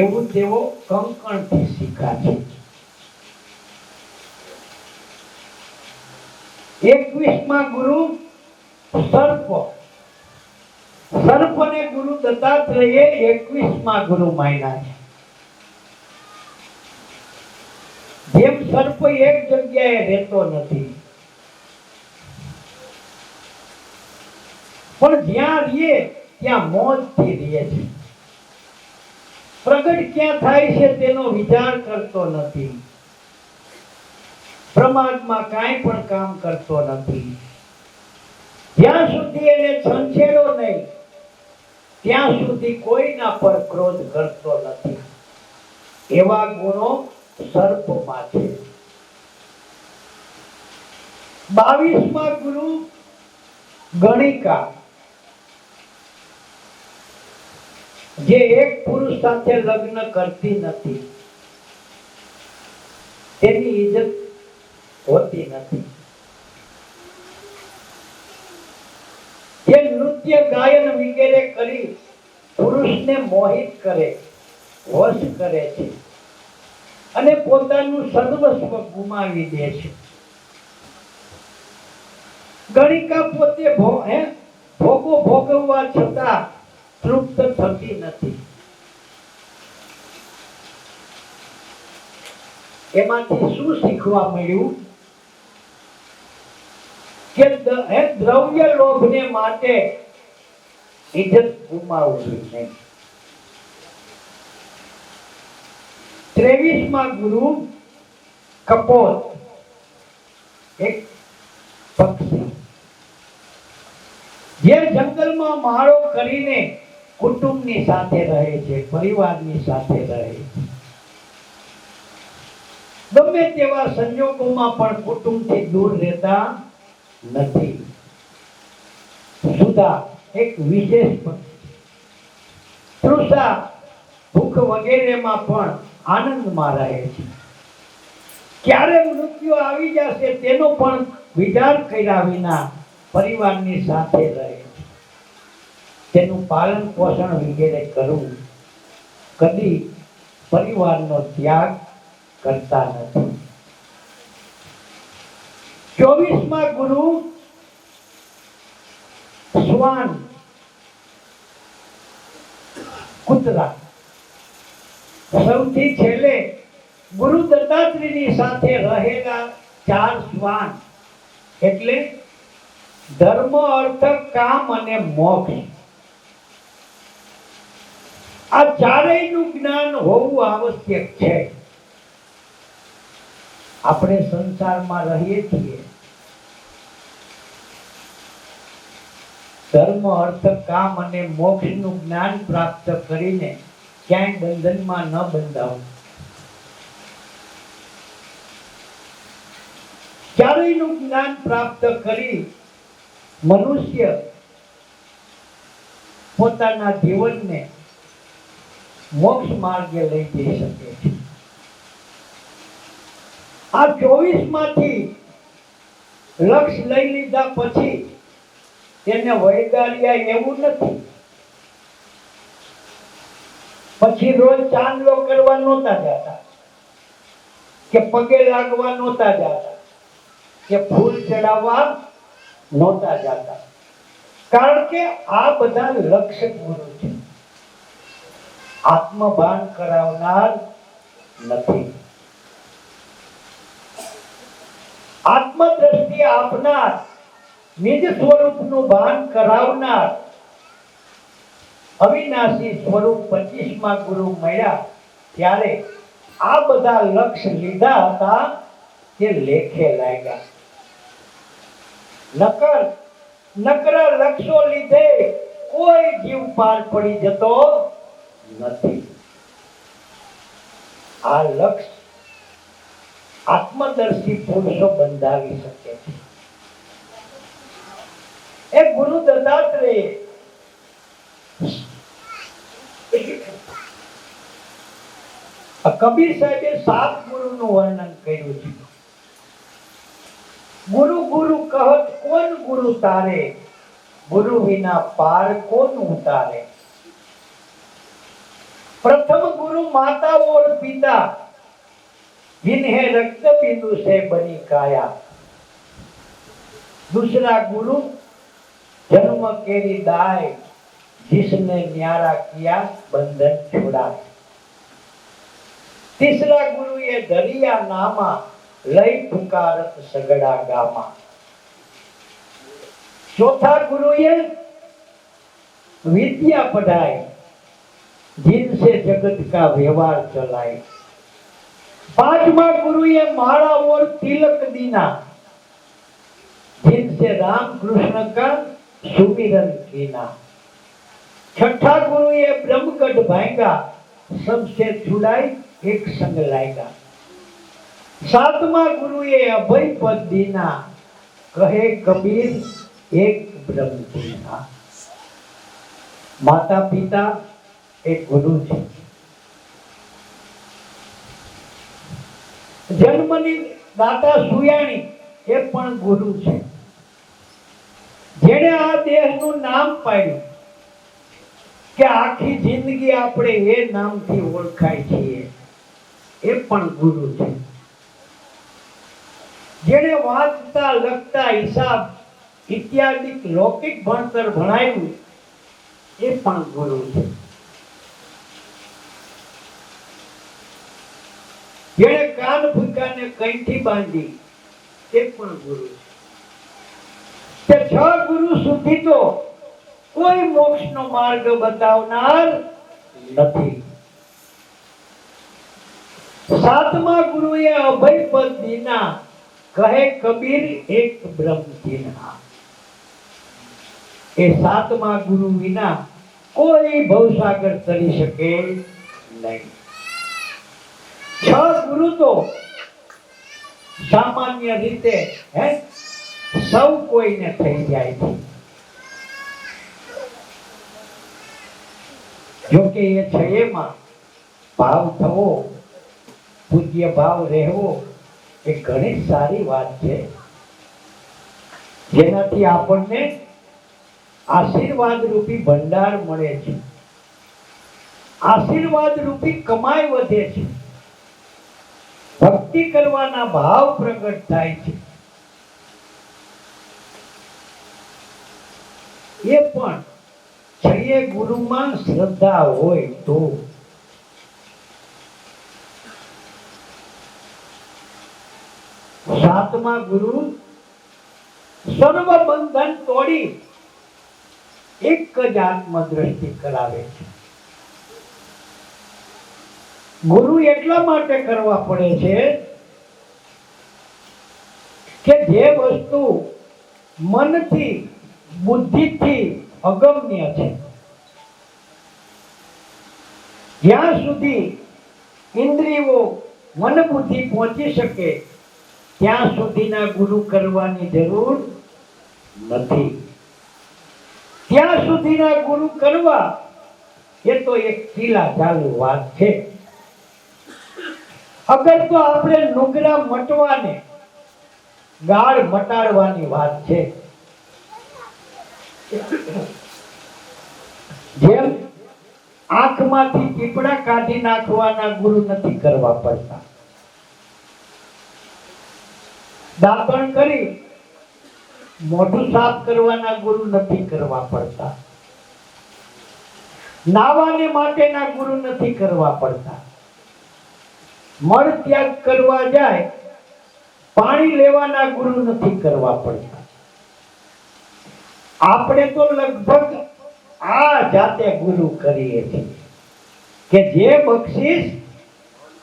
એવું તેઓ કંકણથી શીખા છે. 21મા ગુરુ સર્પ. સર્પને ગુરુ દત્તાત્રેયે 21મા ગુરુ માન્યા છે. જેમ સર્પ એક જગ્યાએ રહેતો નથી, પણ જ્યાં રહે ત્યાં મોજથી રહે છે. પ્રગટ ક્યાં થાય છે તેનો વિચાર કરતો નથી. પ્રમાદમાં કાંઈ પણ કામ કરતો નથી. જ્યાં સુધી એને છંછેડો નહીં ત્યાં સુધી કોઈના પર ક્રોધ કરતો નથી. એવા ગુણો સર્પમાં છે. 22મા ગુરુ ગણિકા. જે એક પુરુષ સાથે લગ્ન કરતી નથી તેની ઇજ્જત હોતી નથી. જે નૃત્ય ગાયન વગેરે કરી પુરુષને મોહિત કરે, વશ કરે છે અને પોતાનું સર્વસ્વ ગુમાવી દે છે. ગણિકા પોતે ભોગો ભોગવવા છતાં તૃપ્ત થતી નથી. એમાંથી શું શીખવા મળ્યું? કે એ દ્રવ્ય લોભને માટે ઇજ્જત ગુમાવવી નહીં. 23માં ગુરુ કપોત, એક પક્ષી જે જંગલમાં માળો કરીને કુટુંબની સાથે રહે છે, પરિવારની સાથે રહે છે. ગમે તેવા સંજોગોમાં પણ કુટુંબથી દૂર રહેતા નથી. સુધા એક વિશેષ પક્ષી, તૃષા ભૂખ વગેરેમાં પણ આનંદમાં રહે છે. ક્યારે મૃત્યુ આવી જશે તેનો પણ વિચાર કર્યા વિના પરિવારની સાથે રહે છે. તેનું પાલન પોષણ વગેરે કરવું, કદી પરિવારનો ત્યાગ કરતા નથી. 24માં ગુરુ શ્વાન, કૂતરા. સૌથી છેલ્લે ગુરુ દત્તાત્રેયની સાથે રહેલા 4 શ્વાન એટલે ધર્મ, અર્થ, કામ અને મોક્ષ. આ ચારેયનું જ્ઞાન હોવું આવશ્યક છે. આપણે સંસારમાં રહીએ છીએ, ધર્મ, અર્થ, કામ અને મોક્ષનું જ્ઞાન પ્રાપ્ત કરીને ક્યાંય બંધનમાં ન બંધાવું. ચારેયનું જ્ઞાન પ્રાપ્ત કરી મનુષ્ય પોતાના જીવનને મોક્ષ માર્ગે લઈ જઈ શકે છે. આ 24માંથી લક્ષ્ય લઈ લીધા પછી તેને વૈગાર્યા એવું નથી. પછી રોજ ચાંદલો કરવા નહોતા જતા, કે પગે લાગવા નહોતા જતા, કે ફૂલ ચડાવવા નહોતા જતા. કારણ કે આ બધા લક્ષ્ય ગુરુ છે, આત્મભાન કરાવનાર નથી. આત્મદ્રષ્ટિ આપનાર, નિજ સ્વરૂપનું ભાન કરાવનાર અવિનાશી સ્વરૂપ 25માં ગુરુ મળ્યા ત્યારે આ બધા લક્ષ્ય લીધા હતા તે લેખે લાગ્યા. નકરા લક્ષ્યો લીધે કોઈ જીવ પાર પડી જતો નથી. આ લક્ષ્ય આત્મદર્શી પુરુષો બંધાવી શકે છે. એ ગુરુ દત્તાત્રેય કબીર સાહેબે 7 ગુરુનું વર્ણન કર્યું છે. ગુરુ ગુરુ કહત કોન ગુરુ તારે, ગુરુ વિના પાર કોન ઉતારે. प्रथम गुरु माता और पिता, जिन्हें रक्त बिंदु से बनी काया. दूसरा गुरु जन्म केरी दाय, जिसने न्यारा किया बंधन छोड़ा. तीसरा गुरु ये दरिया नामा, लय पुकारत सगड़ा गामा. चौथा गुरु ये विद्या पढ़ाई, जिनसे जगत का व्यवहार चलाए. 5वां गुरु ये माला और तिलक दीना, जिनसे राम कृष्ण का सुमिरन कीना. 6ठा गुरु ये ब्रह्मगढ़ भाएगा, सबसे छुड़ाई एक संग लाएगा. 7वां गुरु ये अभय पद दीना, कहे कबीर एक ब्रह्म दीना. माता पिता एक गुरु છે. જન્મની દાતા સુયાણી એ પણ ગુરુ છે. જેણે આ દેહનું નામ પાડ્યું કે આખી જિંદગી આપણે એ નામથી ઓળખાય છીએ, એ પણ ગુરુ છે. જેણે વાંચતા લખતા હિસાબ ઇત્યાદિ લૌકિક ભણતર ભણાવ્યું એ પણ ગુરુ છે. જેણે કાન ફૂંકાને કંઠી બાંધી એ પણ ગુરુ છે. કે 6 ગુરુ સુધી તો કોઈ મોક્ષનો માર્ગ બતાવનાર નથી. 7મા ગુરુએ અભય પદ દીના, કહે કબીર એક બ્રહ્મ જીના. એ 7મા ગુરુ વિના કોઈ ભવસાગર તરી શકે નહીં. 6 ગુરુ તો સામાન્ય રીતે સૌ કોઈને થઈ જાય છે. જોકે એ 6માં ભાવ થવો, પૂજ્ય ભાવ રહેવો એ ઘણી સારી વાત છે, જેનાથી આપણને આશીર્વાદ રૂપી ભંડાર મળે છે, આશીર્વાદ રૂપી કમાઈ વધે છે, ભક્તિ કરવાના ભાવ પ્રગટ થાય છે. એ પણ 6 ગુરુમાં શ્રદ્ધા હોય તો. સાતમા ગુરુ સર્વ બંધન તોડી એક જ આત્મદ્રષ્ટિ કરાવે છે. ગુરુ એટલા માટે કરવા પડે છે કે જે વસ્તુ મનથી બુદ્ધિથી અગમ્ય છે, જ્યાં સુધી ઇન્દ્રિયો મન બુદ્ધિ પહોંચી શકે ત્યાં સુધીના ગુરુ કરવાની જરૂર નથી. ત્યાં સુધીના ગુરુ કરવા એ તો એક કિલ્લા ચાલુ વાત છે. અગર તો આપણે નુગરા મટવાને, ગાળ મટાડવાની વાત છે. જેમ આંખમાંથી પીપળા કાઢી નાખવાના ગુરુ નથી કરવા પડતા, દાંતણ કરી મોઢું સાફ કરવાના ગુરુ નથી કરવા પડતા, નાવાને માટેના ગુરુ નથી કરવા પડતા, મળ ત્યાગ કરવા જાય પાણી લેવાના ગુરુ નથી કરવા પડતા. આપણે તો લગભગ આ જાતે ગુરુ કરીએ છીએ કે જે બક્ષિસ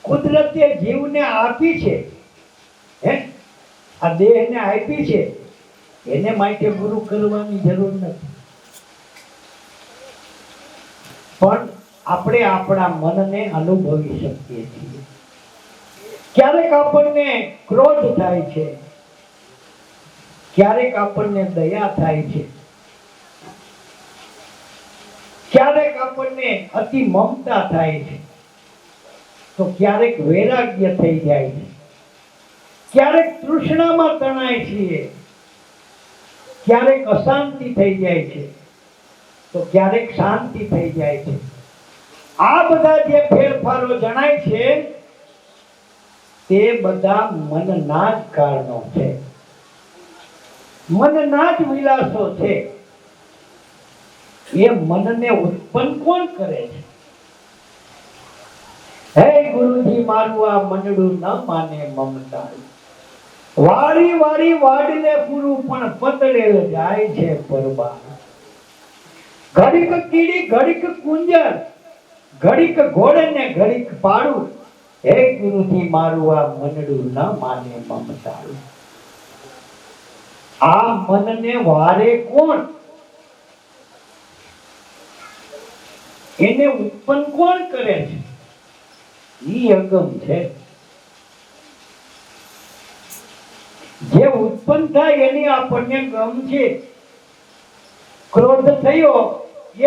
કુદરતે જીવને આપી છે, આ દેહને આપી છે, એને માટે ગુરુ કરવાની જરૂર નથી. પણ આપણે આપણા મનને અનુભવી શકીએ છીએ. ક્યારેક આપણને ક્રોધ થાય છે, ક્યારેક આપણને દયા થાય છે, ક્યારેક આપણને અતિ મમતા થાય છે, તો ક્યારેક વૈરાગ્ય થઈ જાય છે, ક્યારેક તૃષ્ણામાં તણાય છીએ, ક્યારેક અશાંતિ થઈ જાય છે, તો ક્યારેક શાંતિ થઈ જાય છે. આ બધા જે ફેરફારો જણાય છે તે બધા મનના જ કારણો છે, મનના જ વિલાસો છે. એ મનને ઉત્પન્ન કોણ કરે છે? હે ગુરુજી મારું આ મનડું ન માને મમતા, વારી વારી વાડને પૂરું પણ પતળેલ જાય છે પરબાર. ઘડીક કીડી ઘડીક કુંજર, ઘડીક ઘોડે ને ઘડીક પાડું, હે ગુરુજી મારું આ મનડું ન માને મમતા. આ મનને વારે કોણ? એને ઉત્પન્ન કોણ કરે છે? ઈ અગમ છે. જે ઉત્પન્ન થાય એની આપણને ગમ છે. ક્રોધ થયો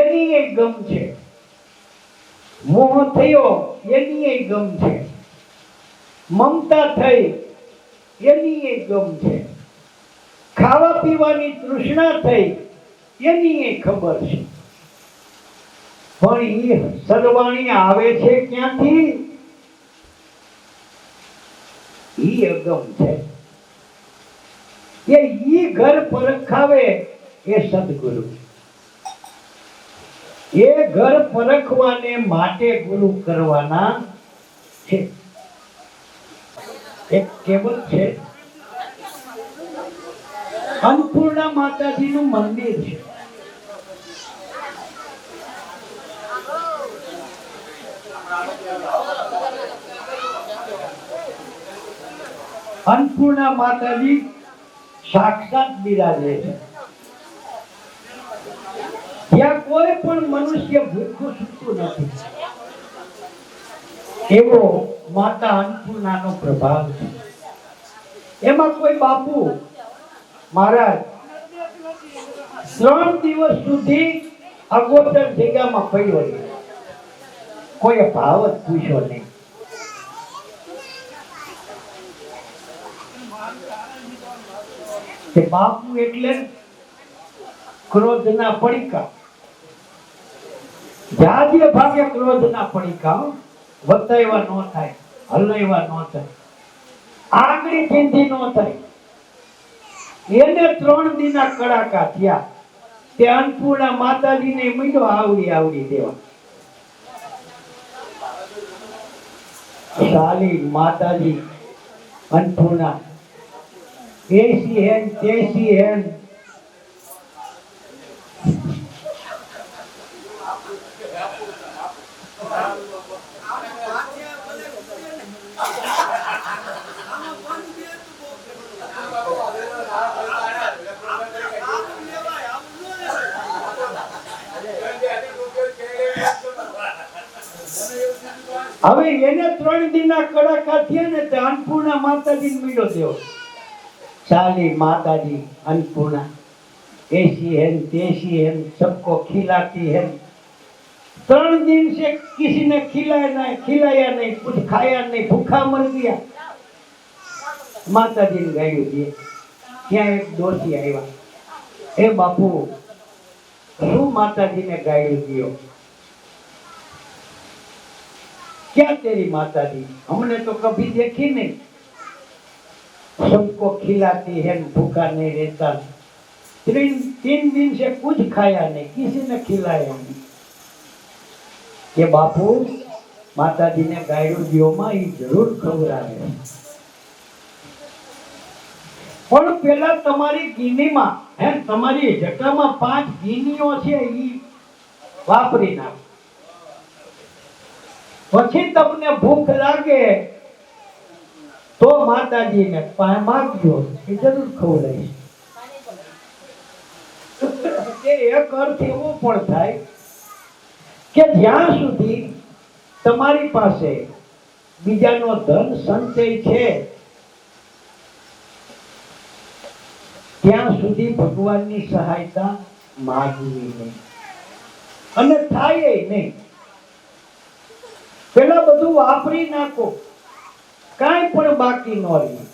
એની એ ગમ છે, મોહ થયો એની એ ગમ છે, મમતા થઈ એની એ ગમ છે, ખાવા પીવાની તૃષ્ણા થઈ એની એ ખબર છે. પણ એ સર્વાણી આવે છે ક્યાંથી? ઈ અગમ છે. એ ઈ ઘર પરખાવે એ સદગુરુ. એ ઘર પરખવાને માટે ગુરુ કરવાના છે. એક કહેવત છે, અન્નપૂર્ણા માતાજીનું મંદિર છે. અન્નપૂર્ણા માતાજી સાક્ષાત બિરાજે છે. ત્યાં કોઈ પણ મનુષ્ય ભૂખું સૂતું નથી. એવો માતા અન્નપૂર્ણાનો પ્રભાવ છે. એમાં કોઈ બાપુ મહારાજ 3 દિવસ સુધી અગોચર જગ્યામાં પડ્યો રહ્યો. કોઈ ભાવ જ પૂછ્યો નહીં. તે બાપુ એટલે ક્રોધના પડીકા. જાજે ભાગે ક્રોધના પડીકા વતાવ્યા ન થાય, હલાવ્યા ન થાય, આંગળી ચીંધી ન થાય. એને 3 દીના કડાકા થયા. તે અન્નપૂર્ણા માતાજીને મીંડો આવડી દેવા. શાલી માતાજી અન્નપૂર્ણા એસી હેન તેસી હેન હવે એને 3 દીના કડાકા થયા ને તે અન્નપૂર્ણા માતાજી મીડો થયો. ચાલી माताजी अन्नपूर्णा ऐसी है तैसी है सबको खिलाती है. 3 दिन से किसी ने खिलाया नहीं, कुछ खाया नहीं, भूखा मर गया. माताजी ने गायु दिए. क्या एक दोषी आया, ए बापू शू माताजी ने गायु दियो? क्या तेरी माताजी? हमने तो कभी देखी नहीं. सबको खिलाती है, भूखा नहीं रहता. 3 दिन से कुछ खाया नहीं, किसी ने खिलाया नहीं. કે બાપુ માતાજીને ગાયડું દિયોમાં એ જરૂર ખવડાવે. પણ પેલા તમારી ગીનીમાં તમારી જટામાં 5 ગીનીઓ છે એ વાપરી નાખો. પછી તમને ભૂખ લાગે તો માતાજીને માંગજો, એ જરૂર ખવડાવીશ. કે એક અર્થ એવો પણ થાય કે જ્યાં સુધી તમારી પાસે બીજાનો ધન સંચય છે ત્યાં સુધી ભગવાનની સહાયતા માંગવી નહીં અને થાય નહીં. પેલા બધું વાપરી નાખો, કાંઈ પણ બાકી ન રહે.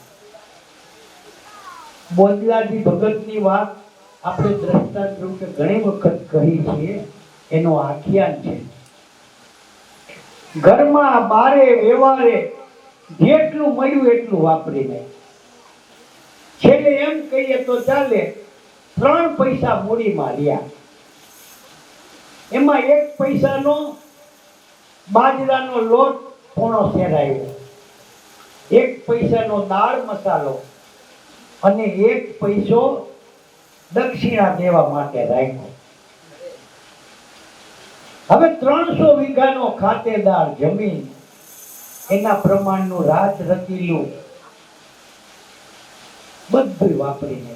બોદલાજી ભગતની વાત આપણે દ્રષ્ટાંત રૂપે ઘણી વખત કહી છે. એનો આખ્યાન છે, ઘરમાં બારે વ્યવહારે જેટલું મળ્યું એટલું વાપરીને છેલ્લે એમ કહીએ તો ચાલે 3 પૈસા મૂડીમાં રહ્યા. એમાં 1 પૈસાનો બાજરાનો લોટ પોણો શેરાયો, 1 પૈસાનો દાળ મસાલો અને 1 પૈસો દક્ષિણા દેવા માટે રાખ્યો. હવે 300 વીઘાનો ખાતેદાર જમીન, એના પ્રમાણનું રાજ રચીલું બધું વાપરીને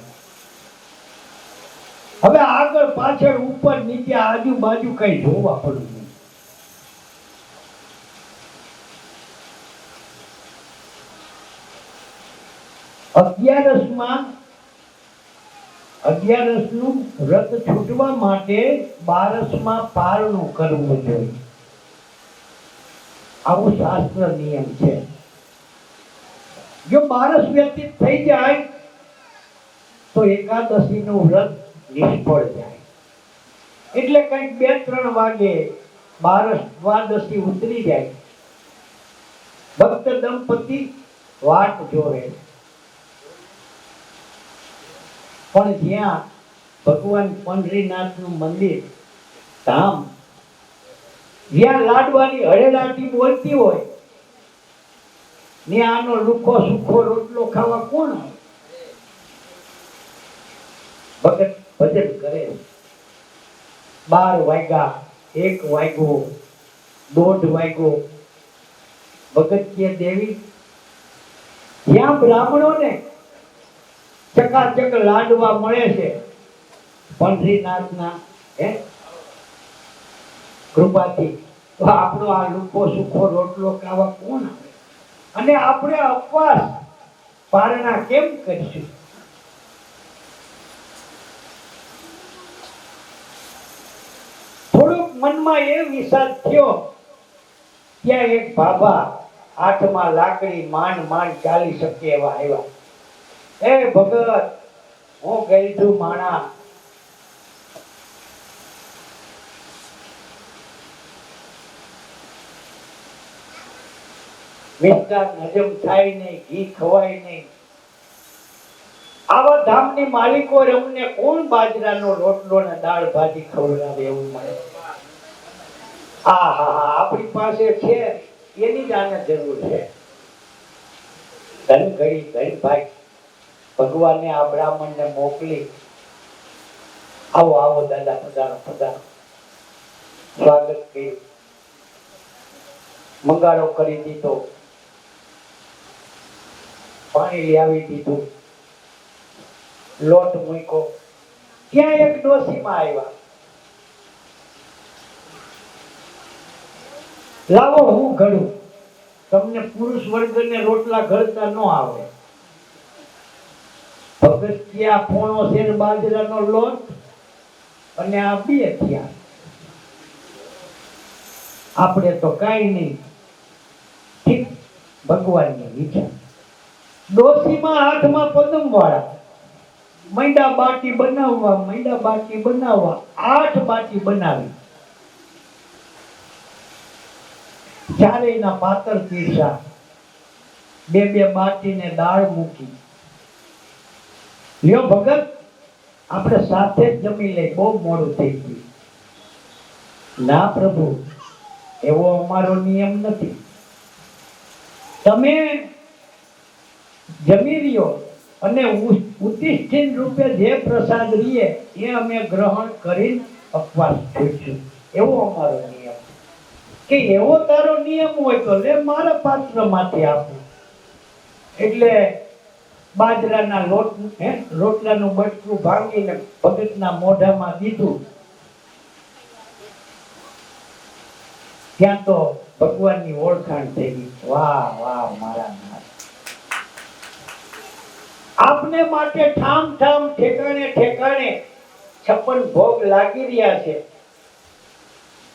હવે આગળ પાછળ ઉપર નીચે આજુબાજુ કઈ જોવા પડ્યું નહીં. અગિયારસનું વ્રત છૂટવા માટે 12માં પારણું કરવું જોઈએ, આવું શાસ્ત્ર નિયમ છે. જો 12 વ્યતીત થઈ જાય તો એકાદશીનું વ્રત નિષ્ફળ જાય. એટલે કંઈક 2-3 વાગે 12 દ્વાદશી ઉતરી જાય, ભક્ત દંપતી વાટ જોવે. પણ જ્યાં ભગવાન પંઢરીનાથનું મંદિર ધામ, જ્યાં લાડવાની હળેલાટી બોલતી હોય ને આનો લુખો સુખો રોટલો ખાવા કોણ આવે? ભગત ભજન કરે. 12 વાગ્યા, 1 વાગ્યો, 1:30 વાગ્યો, ભગત કે દેવી જ્યાં બ્રાહ્મણોને ચકાચક લાડવા મળે છે પંઢરીનાથના કૃપાથી, તો આપણો આ લુખો સુખો રોટલો ખાવા કોણ આવે? અને આપણે ઉપવાસ પારણા કેમ કરીશું? થોડુંક મનમાં એ વિચાર થયો. ત્યાં એક બાબા હાથમાં લાકડી માંડ ચાલી શકે એવા આવ્યા. એ ભગત, હું ગઈ છું માણા, મિષ્ટાન હજમ થાય નહીં, ઘી ખવાય નહીં. આવા ધામની માલિકો અમને કોણ બાજરાનો રોટલો ને દાળ ભાજી ખવડાવે એવું મળે? આપણી પાસે છે એની જ આને જરૂર છે. ધન ઘડી ધન ભાઈ ભગવાને આ બ્રાહ્મણને મોકલી, આવો આવો દાદા, પધારો પધારો. સ્વાગત કર્યું, મંગાડો કરી દીધો, પાણી લઈ આવી દીધું, લોટ મૂક્યો. ત્યાં એક ડોશીમાં આવ્યા. લાવો હું ઘડું, તમને પુરુષ વર્ગને રોટલા ઘડતા ન આવડે. ભગત કે આ પોણો શેર બાજરાનો લોટ અને આ 2 થયા, આપણે તો કાંઈ નહીં. ઠીક, ભગવાનની ઈચ્છા. ડોશીમાં હાથમાં પદમ વાળા મૈડા બાટી બનાવવા, 8 બાટી બનાવી. ચારેયના પાતર પીરસા, 2 બાટીને દાળ મૂકી. લ્યો ભગત, આપણે સાથે જ જમી લઈ, બહુ મોડું થઈ ગયું. ના પ્રભુ, એવો અમારો નિયમ નથી. તમે જમી રહ્યો અને ઉત્તિષ્ઠિન રૂપે જે પ્રસાદ રીએ એ અમે ગ્રહણ કરી ઉપવાસ છોડશું, એવો અમારો નિયમ. કે એવો તારો નિયમ હોય તો લે, મારા પાત્રમાંથી આપો. એટલે બાજરાના રોટલાનું બટકું ભાંગીને ભગતના મોઢામાં દીધું. ત્યાં તો ભગવાનની ઓળખાણ થઈ ગઈ. વાહ વાહ મારા નાથ, આપને માટે ઠામ ઠામ ઠેકાણે ઠેકાણે 56 ભોગ લાગી રહ્યા છે.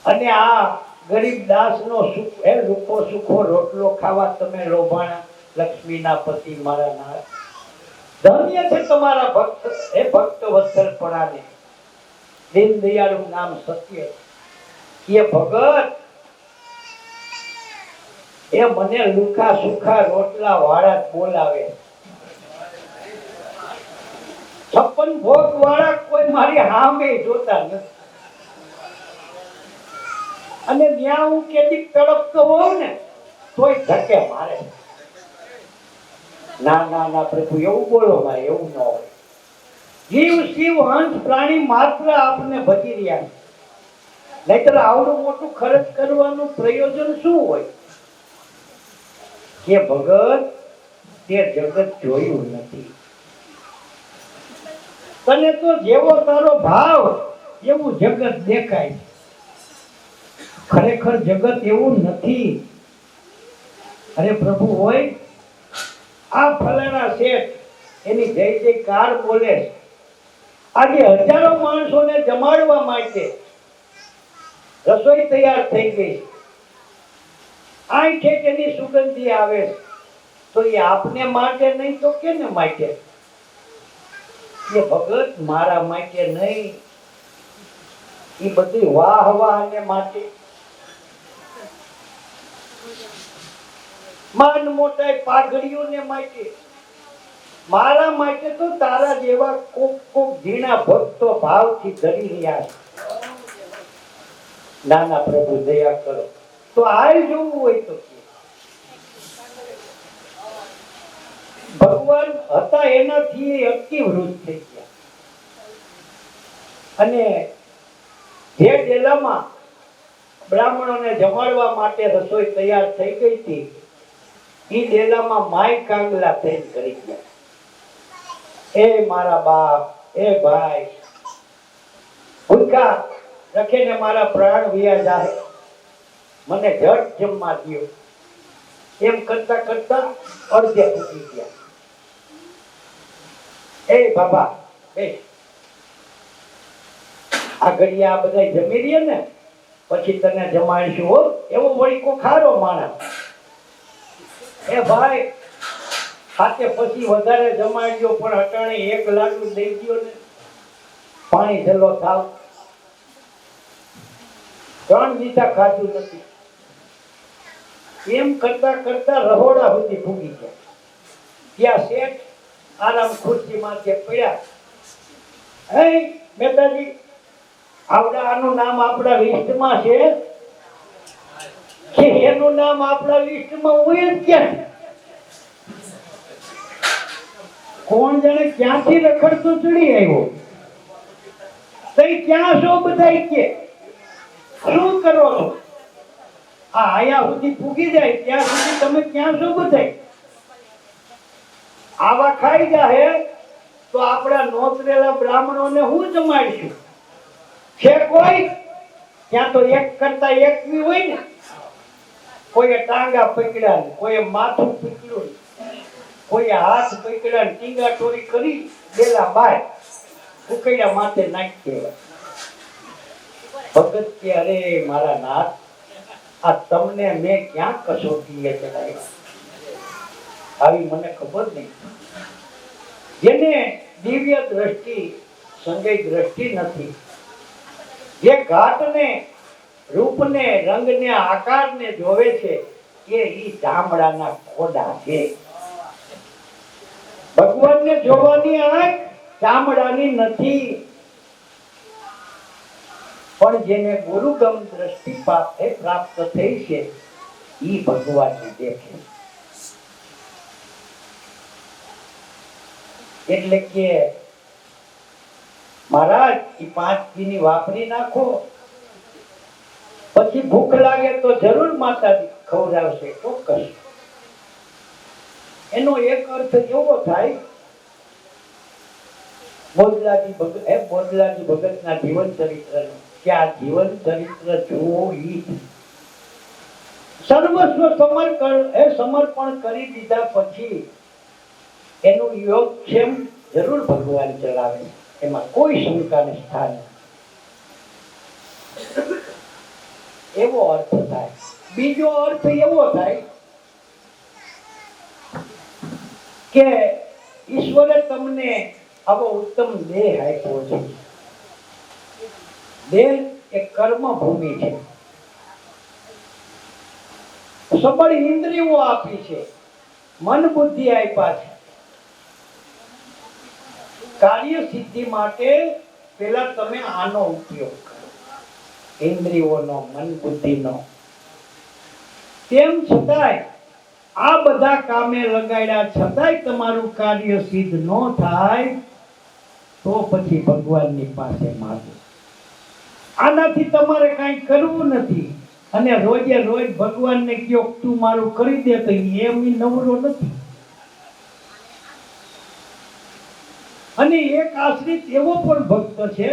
અને આ ગરીબ દાસનો લુખો સુખો રોટલો ખાવા તમે લોભાણા. લક્ષ્મીના પતિ મારા નાથ, ધન્ય છે તમારા ભક્ત. એ ભક્ત વત્સલપણાને, દીન દયાળુ નામ સત્ય. એ ભગત એ મને લુખા સુખા રોટલા વાળા બોલાવે. 56 ભોગ વાળા કોઈ મારી સામે જોતા નથી. અને ત્યાં હું કેદી તડપતો હોઉં ને તોય ધકે મારે. ના ના ના પ્રભુ, એવું બોલો મારે, એવું ન હોય. જીવ શિવ હંસ પ્રાણી માત્ર આપને ભજી રહ્યા, નહીતર આવડું મોટું ખર્ચ કરવાનું પ્રયોજન શું હોય? કે ભગત, તે જગત જોયું નથી. તને તો જેવો તારો ભાવ એવું જગત દેખાય. ખરેખર જગત એવું નથી. અરે પ્રભુ હોય, આ ફલાણા શેઠ એની જય જયકાર બોલે. આજે હજારો માણસોને જમાડવા માટે રસોઈ તૈયાર થઈ ગઈ. આ ઠેક એની સુગંધી આવે તો એ આપને માટે નહીં તો કેને માટે? એ ભગત મારા માટે નહીં, એ બધી વાહ વાહ ને માટે. માન મોટાઈ પાઘડીઓને માટે. મારા માટે તો તારા જેવા કોક કોક ઝીણા ભક્તો ભાવથી ધરી રહ્યા છે. નાના પ્રભુ દયા કરો. તો હાલ જોવું હોય તો ભગવાન હતા એનાથી અતિ વૃદ્ધ થઈ ગયા. અને જે ડેલામાં બ્રાહ્મણોને જમાડવા માટે રસોઈ તૈયાર થઈ ગઈ હતી, એ ડેલામાં માય કાંગલા થઈ કરી ગયા. એ મારા બાપ, એ ભાઈ, ભૂખા રખીને મારા પ્રાણ વિયા જાય, મને જટ જમવા દ્યો. એમ કરતા કરતા અડધે પૂકી ગયા. એ બાબા બેસ, આ ઘડિયા બધા જમી રહીએ ને પછી તને જમાડીશું હો. એવો વળી કો ખારો માણસ. એ ભાઈ હાથે પછી વધારે જમાડ્યો, પણ અટાણે એક લાડુ દઈ ગયો ને પાણી જલો થાવ. 3 દીધા ખાધું નથી. એમ કરતા કરતા રહોડા સુધી ભૂગી ગયા. ત્યાં શેઠ આરામ ખુરશી માંથી પડ્યા. હે મહેતાજી, આનું નામ આપણા લિસ્ટમાં છે કે એનું નામ આપણા લિસ્ટમાં હોય જ ક્યાં? કોણ જાણે ક્યાંથી રખડતો ચડી આવ્યો. તઈ ક્યાં છો બધા કે શું કરો છો? આ આયા સુધી પૂગી જાય ત્યાં સુધી તમે ક્યાં છો બધા? આવા ખાઈ જાય તો આપણા નોતરેલા બ્રાહ્મણોને હું જમાડીશું? છે કોઈ? ત્યાં તો એક કરતા એક બી હોય ને. કોઈએ ટાંગા પકડ્યા, કોઈએ માથું પકડ્યું, કોઈએ હાથ પકડ્યા, ટીંગા ટોરી કરી ડેલા બાય ઉકળ્યા માથે નાખી દેવા. ભગત કે અરે મારા નાથ, આ તમને મેં ક્યાં કસોટીએ ચડાવ્યા? આવી મને ખબર નહીં. જેને દિવ્ય દ્રષ્ટિ સંગય દ્રષ્ટિ નથી, જે ઘાટને રૂપને રંગને આકારને જોવે છે, એ ઈ ચામડાના ખોડા છે. ભગવાનને જોવાની આંખ ચામડાની નથી. પણ જેને ગુરુગમ દ્રષ્ટિ પ્રાપ્ત થઈ છે, ઈ ભગવાનને દેખે. એટલે કે મહારાજ ઈ 5 દીની વાપરી નાખો, પછી ભૂખ લાગે તો જરૂર માતાજી ખવડાવશે, ચોક્કસ. એનો એક અર્થ એવો થાય, બોધલાજી ભગતના જીવન ચરિત્રનો, કે આ જીવન ચરિત્ર જુઓ. ઈ સર્વસ્વ સમર્પણ કરી દીધા પછી એનું યોગક્ષેમ જરૂર ભગવાન ચલાવે, એમાં કોઈ શંકાને સ્થાન નથી. એવો અર્થ થાય. બીજો અર્થ એવો થાય કે ઈશ્વરે તમને આવો ઉત્તમ દેહ આપ્યો છે. દેહ એ કર્મ ભૂમિ છે. સબળ ઇન્દ્રિયો આપી છે, મન બુદ્ધિ આપ્યા છે. કાર્ય સિદ્ધિ માટે પેલા તમે આનો ઉપયોગ કરો, ઇન્દ્રિયોનો, મન બુદ્ધિનો. તેમ છતાંય આ બધા કામે લગાડ્યા છતાંય તમારું કાર્ય સિદ્ધ ન થાય તો પછી ભગવાનની પાસે માંગો. આનાથી તમારે કાંઈ કરવું નથી. અને રોજે રોજ ભગવાનને કયો તું મારું કરી દે, તો એમ નવરો નથી. અને એક આશ્રિત એવો પણ ભક્ત છે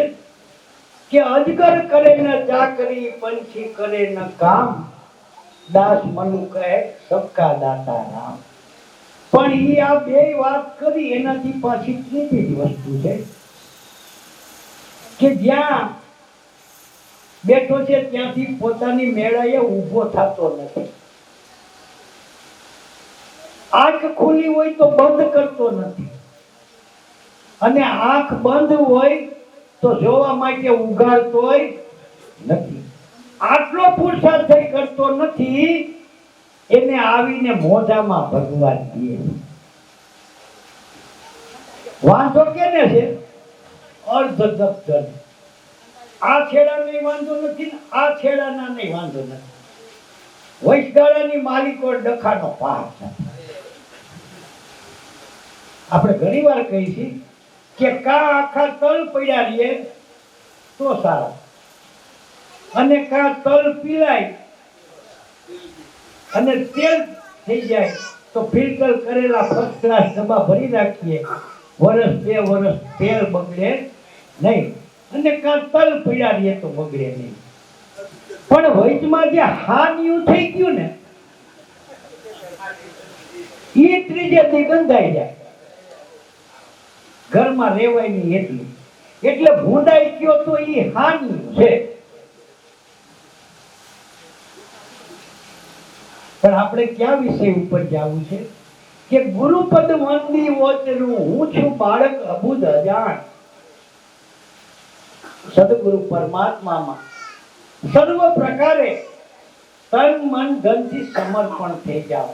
કે અજગર કરે ન ચાકરી, પંછી કરે ન કામ, દાસ મનુ કહે સબકા દાતા રામ. પણ ઈ આ બે વાત કરી એનાથી પાછી ત્રીજી જ વસ્તુ છે કે જ્યાં બેઠો છે ત્યાંથી પોતાની મેળાએ ઊભો થતો નથી. આંખ ખુલી હોય તો બંધ કરતો નથી, અને આંખ બંધ હોય તો જોવા માટે ઉઘાડતોય નથી. આટલો પુરુષાર્થ કરતો નથી, એને આવીને મોઢામાં ભગવાન દે. વાંધો કેને છે? અર્ધ દફતર. આ છેડાને વાંધો નથી, આ છેડાના નહીં વાંધો નથી. વૈસગાળાની માલિકો ડખાનો પાર છે. આપણે ઘણી વાર કહી છીએ કે કા આખા તલ પડ્યા રહીએ તો સારા, અને કાં તલ પીલાય અને તેલ થઈ જાય તો ફિલ્ટર કરેલા ફર્સ્ટ ક્લાસ ડબ્બા ભરી રાખીએ, વર્ષ 2 વર્ષ તેલ બગડે નહીં, અને કાં તલ પીડા રહીએ તો બગડે નહીં. પણ વચમાં જે હાનિયું થઈ ગયું ને એ ત્રીજે દી ગંધાઈ જાય, ઘરમાં રહેવાય નહીં એટલું. એટલે ભૂંડાઈ ગયો તો એ હાનિયું છે. પણ આપણે ક્યાં વિષય ઉપર જવું છે કે ગુરુપદ વંદી વોચરું, હું છું બાળક અબુદ અજાણ. સદગુરુ પરમાત્મામાં સર્વ પ્રકારે તન મન ધનથી સમર્પણ થઈ જાવ.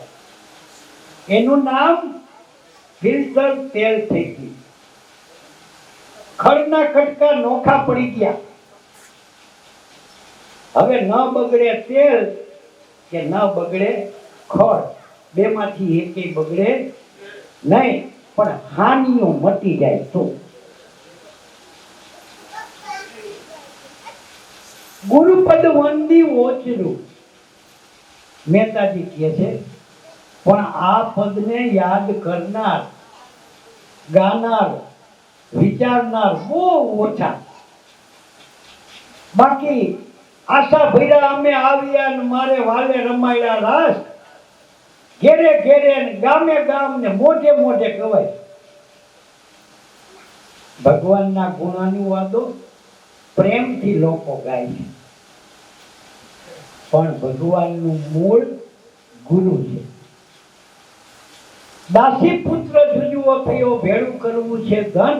એનું નામ ફિલ્ટર તેલ થઈ ગયું. ખડના કટકા નોખા પડી ગયા. હવે ન બગડે તેલ કે ન બગડે ખડ, બેમાંથી એકેય બગડે નહીં, પણ હાનિઓ મટી જાય તો. ગુરુપદ વંદી ઓચરું, મહેતાજી કહે છે, પણ આ પદને યાદ કરનાર, ગાનાર, વિચારનાર બહુ ઓછા. બાકી આશા ભર્યા અમે આવ્યા ને મારે વાલે રમાયા રાસ, ઘેરે ઘેરે ને ગામે ગામ ને મોઢે મોઢે કહેવાય. ભગવાનના ગુણાનુવાદો પ્રેમથી લોકો ગાય છે, પણ ભગવાનનું મૂળ ગુરુ છે. દાસી પુત્ર જુજુઓ થયો, ભેળું કરવું છે ધન,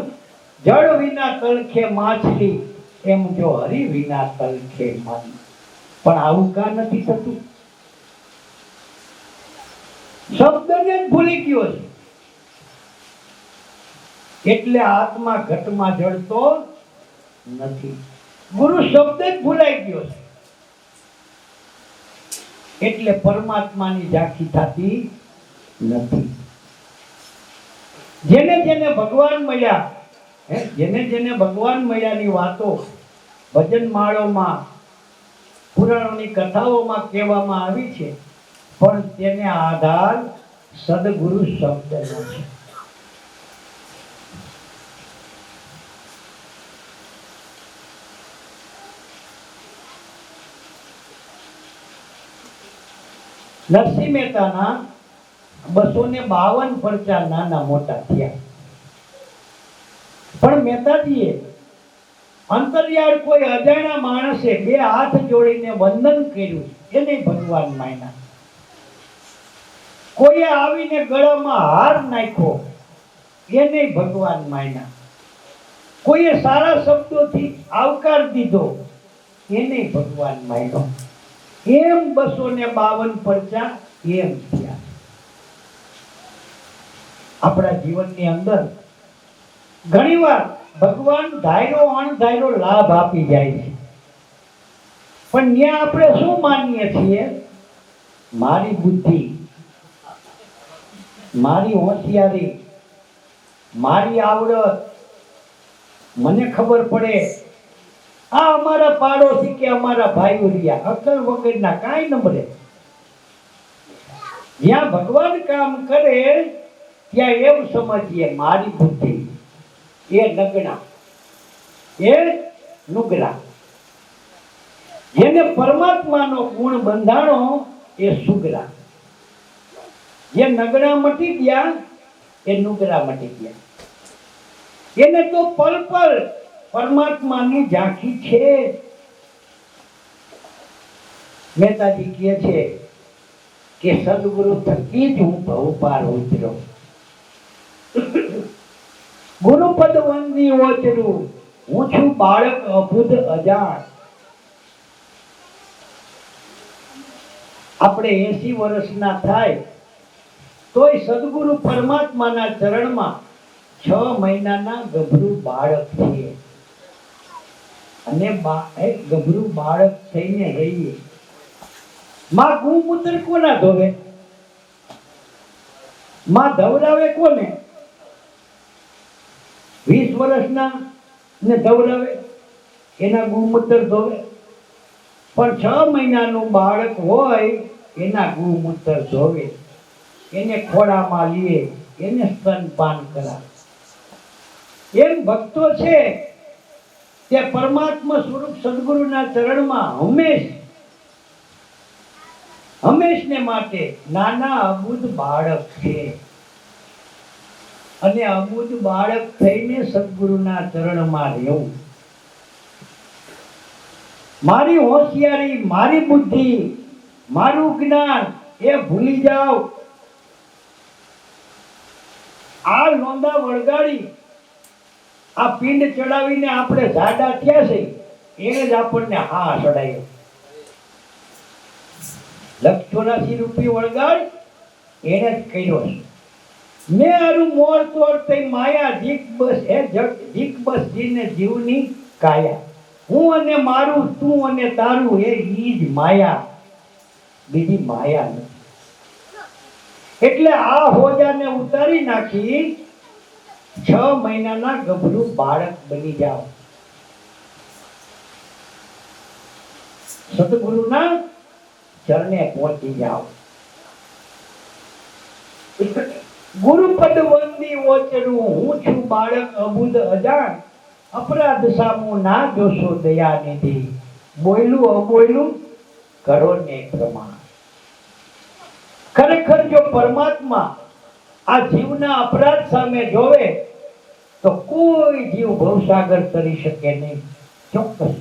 જળ વિના તલખે માછલી, એમ જો હરી વિના તલખે મન. પણ આવું કા નથી થતું? શબ્દને જ ભૂલી ગયો છે, એટલે આત્મા ઘટમાં જડતો નથી. ગુરુ શબ્દ જ ભૂલાઈ ગયો છે, એટલે પરમાત્માની ઝાંખી થતી નથી. જેને જેને ભગવાન મળ્યા, જેને જેને ભગવાન મળ્યાની વાતો ભજન માળોમાં, પુરાણોની કથાઓમાં કહેવામાં આવી છે, પણ તેને આધાર સદગુરુ શબ્દનો છે. નરસિંહ મહેતાના 252 પરચા નાના મોટા થયા, પણ મહેતાજીએ અંતરિયાળ કોઈ અજાણ્યા માણસે 2 હાથ જોડીને વંદન કર્યું, એને ભગવાન માન્યા. કોઈએ આવીને ગળામાં હાર નાખ્યો, એને ભગવાન માન્યા. કોઈએ સારા શબ્દોથી આવકાર દીધો, એને ભગવાન માન્યો. એમ 252 પરચા એમ થયા. આપણા જીવનની અંદર ઘણીવાર ભગવાન ધાયરો અણધાયરો લાભ આપી જાય છે, પણ ત્યાં આપણે શું માનીએ છીએ? મારી બુદ્ધિ, મારી હોશિયારી, મારી આવડત, મને ખબર પડે. આ અમારા પાડોશી કે અમારા ભાઈઓ રહ્યા, અક્કલ વગરના કાંઈ ન મળે. જ્યાં ભગવાન કામ કરે ત્યાં એવું સમજીએ મારી બુદ્ધિ એ નગણા, એ નુગરા. જેને પરમાત્માનો ગુણ બંધાણો એ સુગરા. જે નગણા મટી ગયા એ નુગરા મટી ગયા. એને તો પલ પલ પરમાત્માની ઝાંખી છે. મહેતાજી કહે છે કે સદગુરુ થકી જ હું ભવ પાર ઉતર્યો. ગુરુપદ વંદી ઓચરું, હું છું બાળક અબુધ અજાણ. આપણે 80 વર્ષના થાય તોય સદગુરુ પરમાત્માના ચરણમાં 6 મહિનાના ગભરું બાળક છીએ, અને ગભરું બાળક થઈને રહીએ. માં ગૌમૂત્ર કોના ધોવે? માં ધવરાવે કોને? 20 વર્ષના ને ધવરાવે. એના ગૌમૂત્ર ધોવે, પણ 6 મહિનાનું બાળક હોય એના ગૌમૂત્ર ધોવે, એને ખોળામાં લે, એને સ્તનપાન કરાવે. એમ ભક્તો છે તે પરમાત્મા સ્વરૂપ સદગુરુના ચરણમાં હંમેશને માટે નાના અબુધ બાળક છે, અને અબુધ બાળક થઈને સદગુરુના ચરણમાં રહેવું. મારી હોશિયારી, મારી બુદ્ધિ, મારું જ્ઞાન એ ભૂલી જાઓ. આ લોંદા વળગાડી આ પિંડ ચડાવીને આપણે જાડા થયા છે, એને જ આપણને હા ચડાયો. 184 વળગાડ એને જ કર્યો છે. મેં આરું મોર તોડ થઈ માયા જીક બસ એ જીક બસ જીને જીવની કાયા. હું અને મારું, તું અને તારું, એ ઈ જ માયા, બીજી માયા નથી. એટલે આ હોજાને ઉતારી નાખી 6 મહિનાના ગભરું બાળક બની જાઓ. સદગુરુના ચરણે પહોંચી જાઓ. ગુરુપદ વંદી ઓચરું, હું છું બાળક અબુધ અજાણ, અપરાધ સામું ના જોશો દયાનિધિ, બોયલું અબોયલું કરો ને પ્રમાણ. ખરેખર જો પરમાત્મા આ જીવના અપરાધ સામે જોવે તો કોઈ જીવ ભવસાગર તરી શકે નહીં. ચોક્કસ.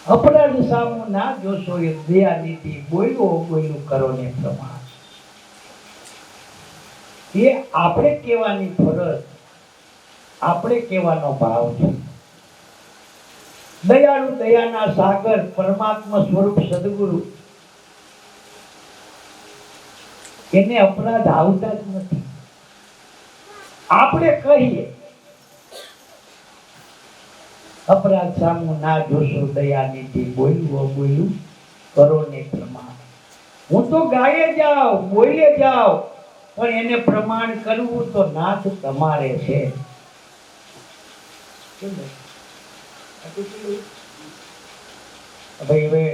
અપરાધ સામું ના જોશો એ દયાનિધિ, બોયલું કરો ને પ્રમાણ. એ આપણે કહેવાની ફરજ, આપણે કહેવાનો ભાવ છે. દયાળુ, દયાના સાગર પરમાત્મા સ્વરૂપ સદગુરુ, એને અપરાધ આવતા જ નથી. આપણે કહીએ અપરાધ સામું ના જોશો દયાનિધિ, બોયલું કરો ને પ્રમાણ. હું તો ગાયે જાઉં, બોલે જાઉં, પણ એને પ્રમાણ કરવું તો નાથ તમારે છે. ભાઈ હવે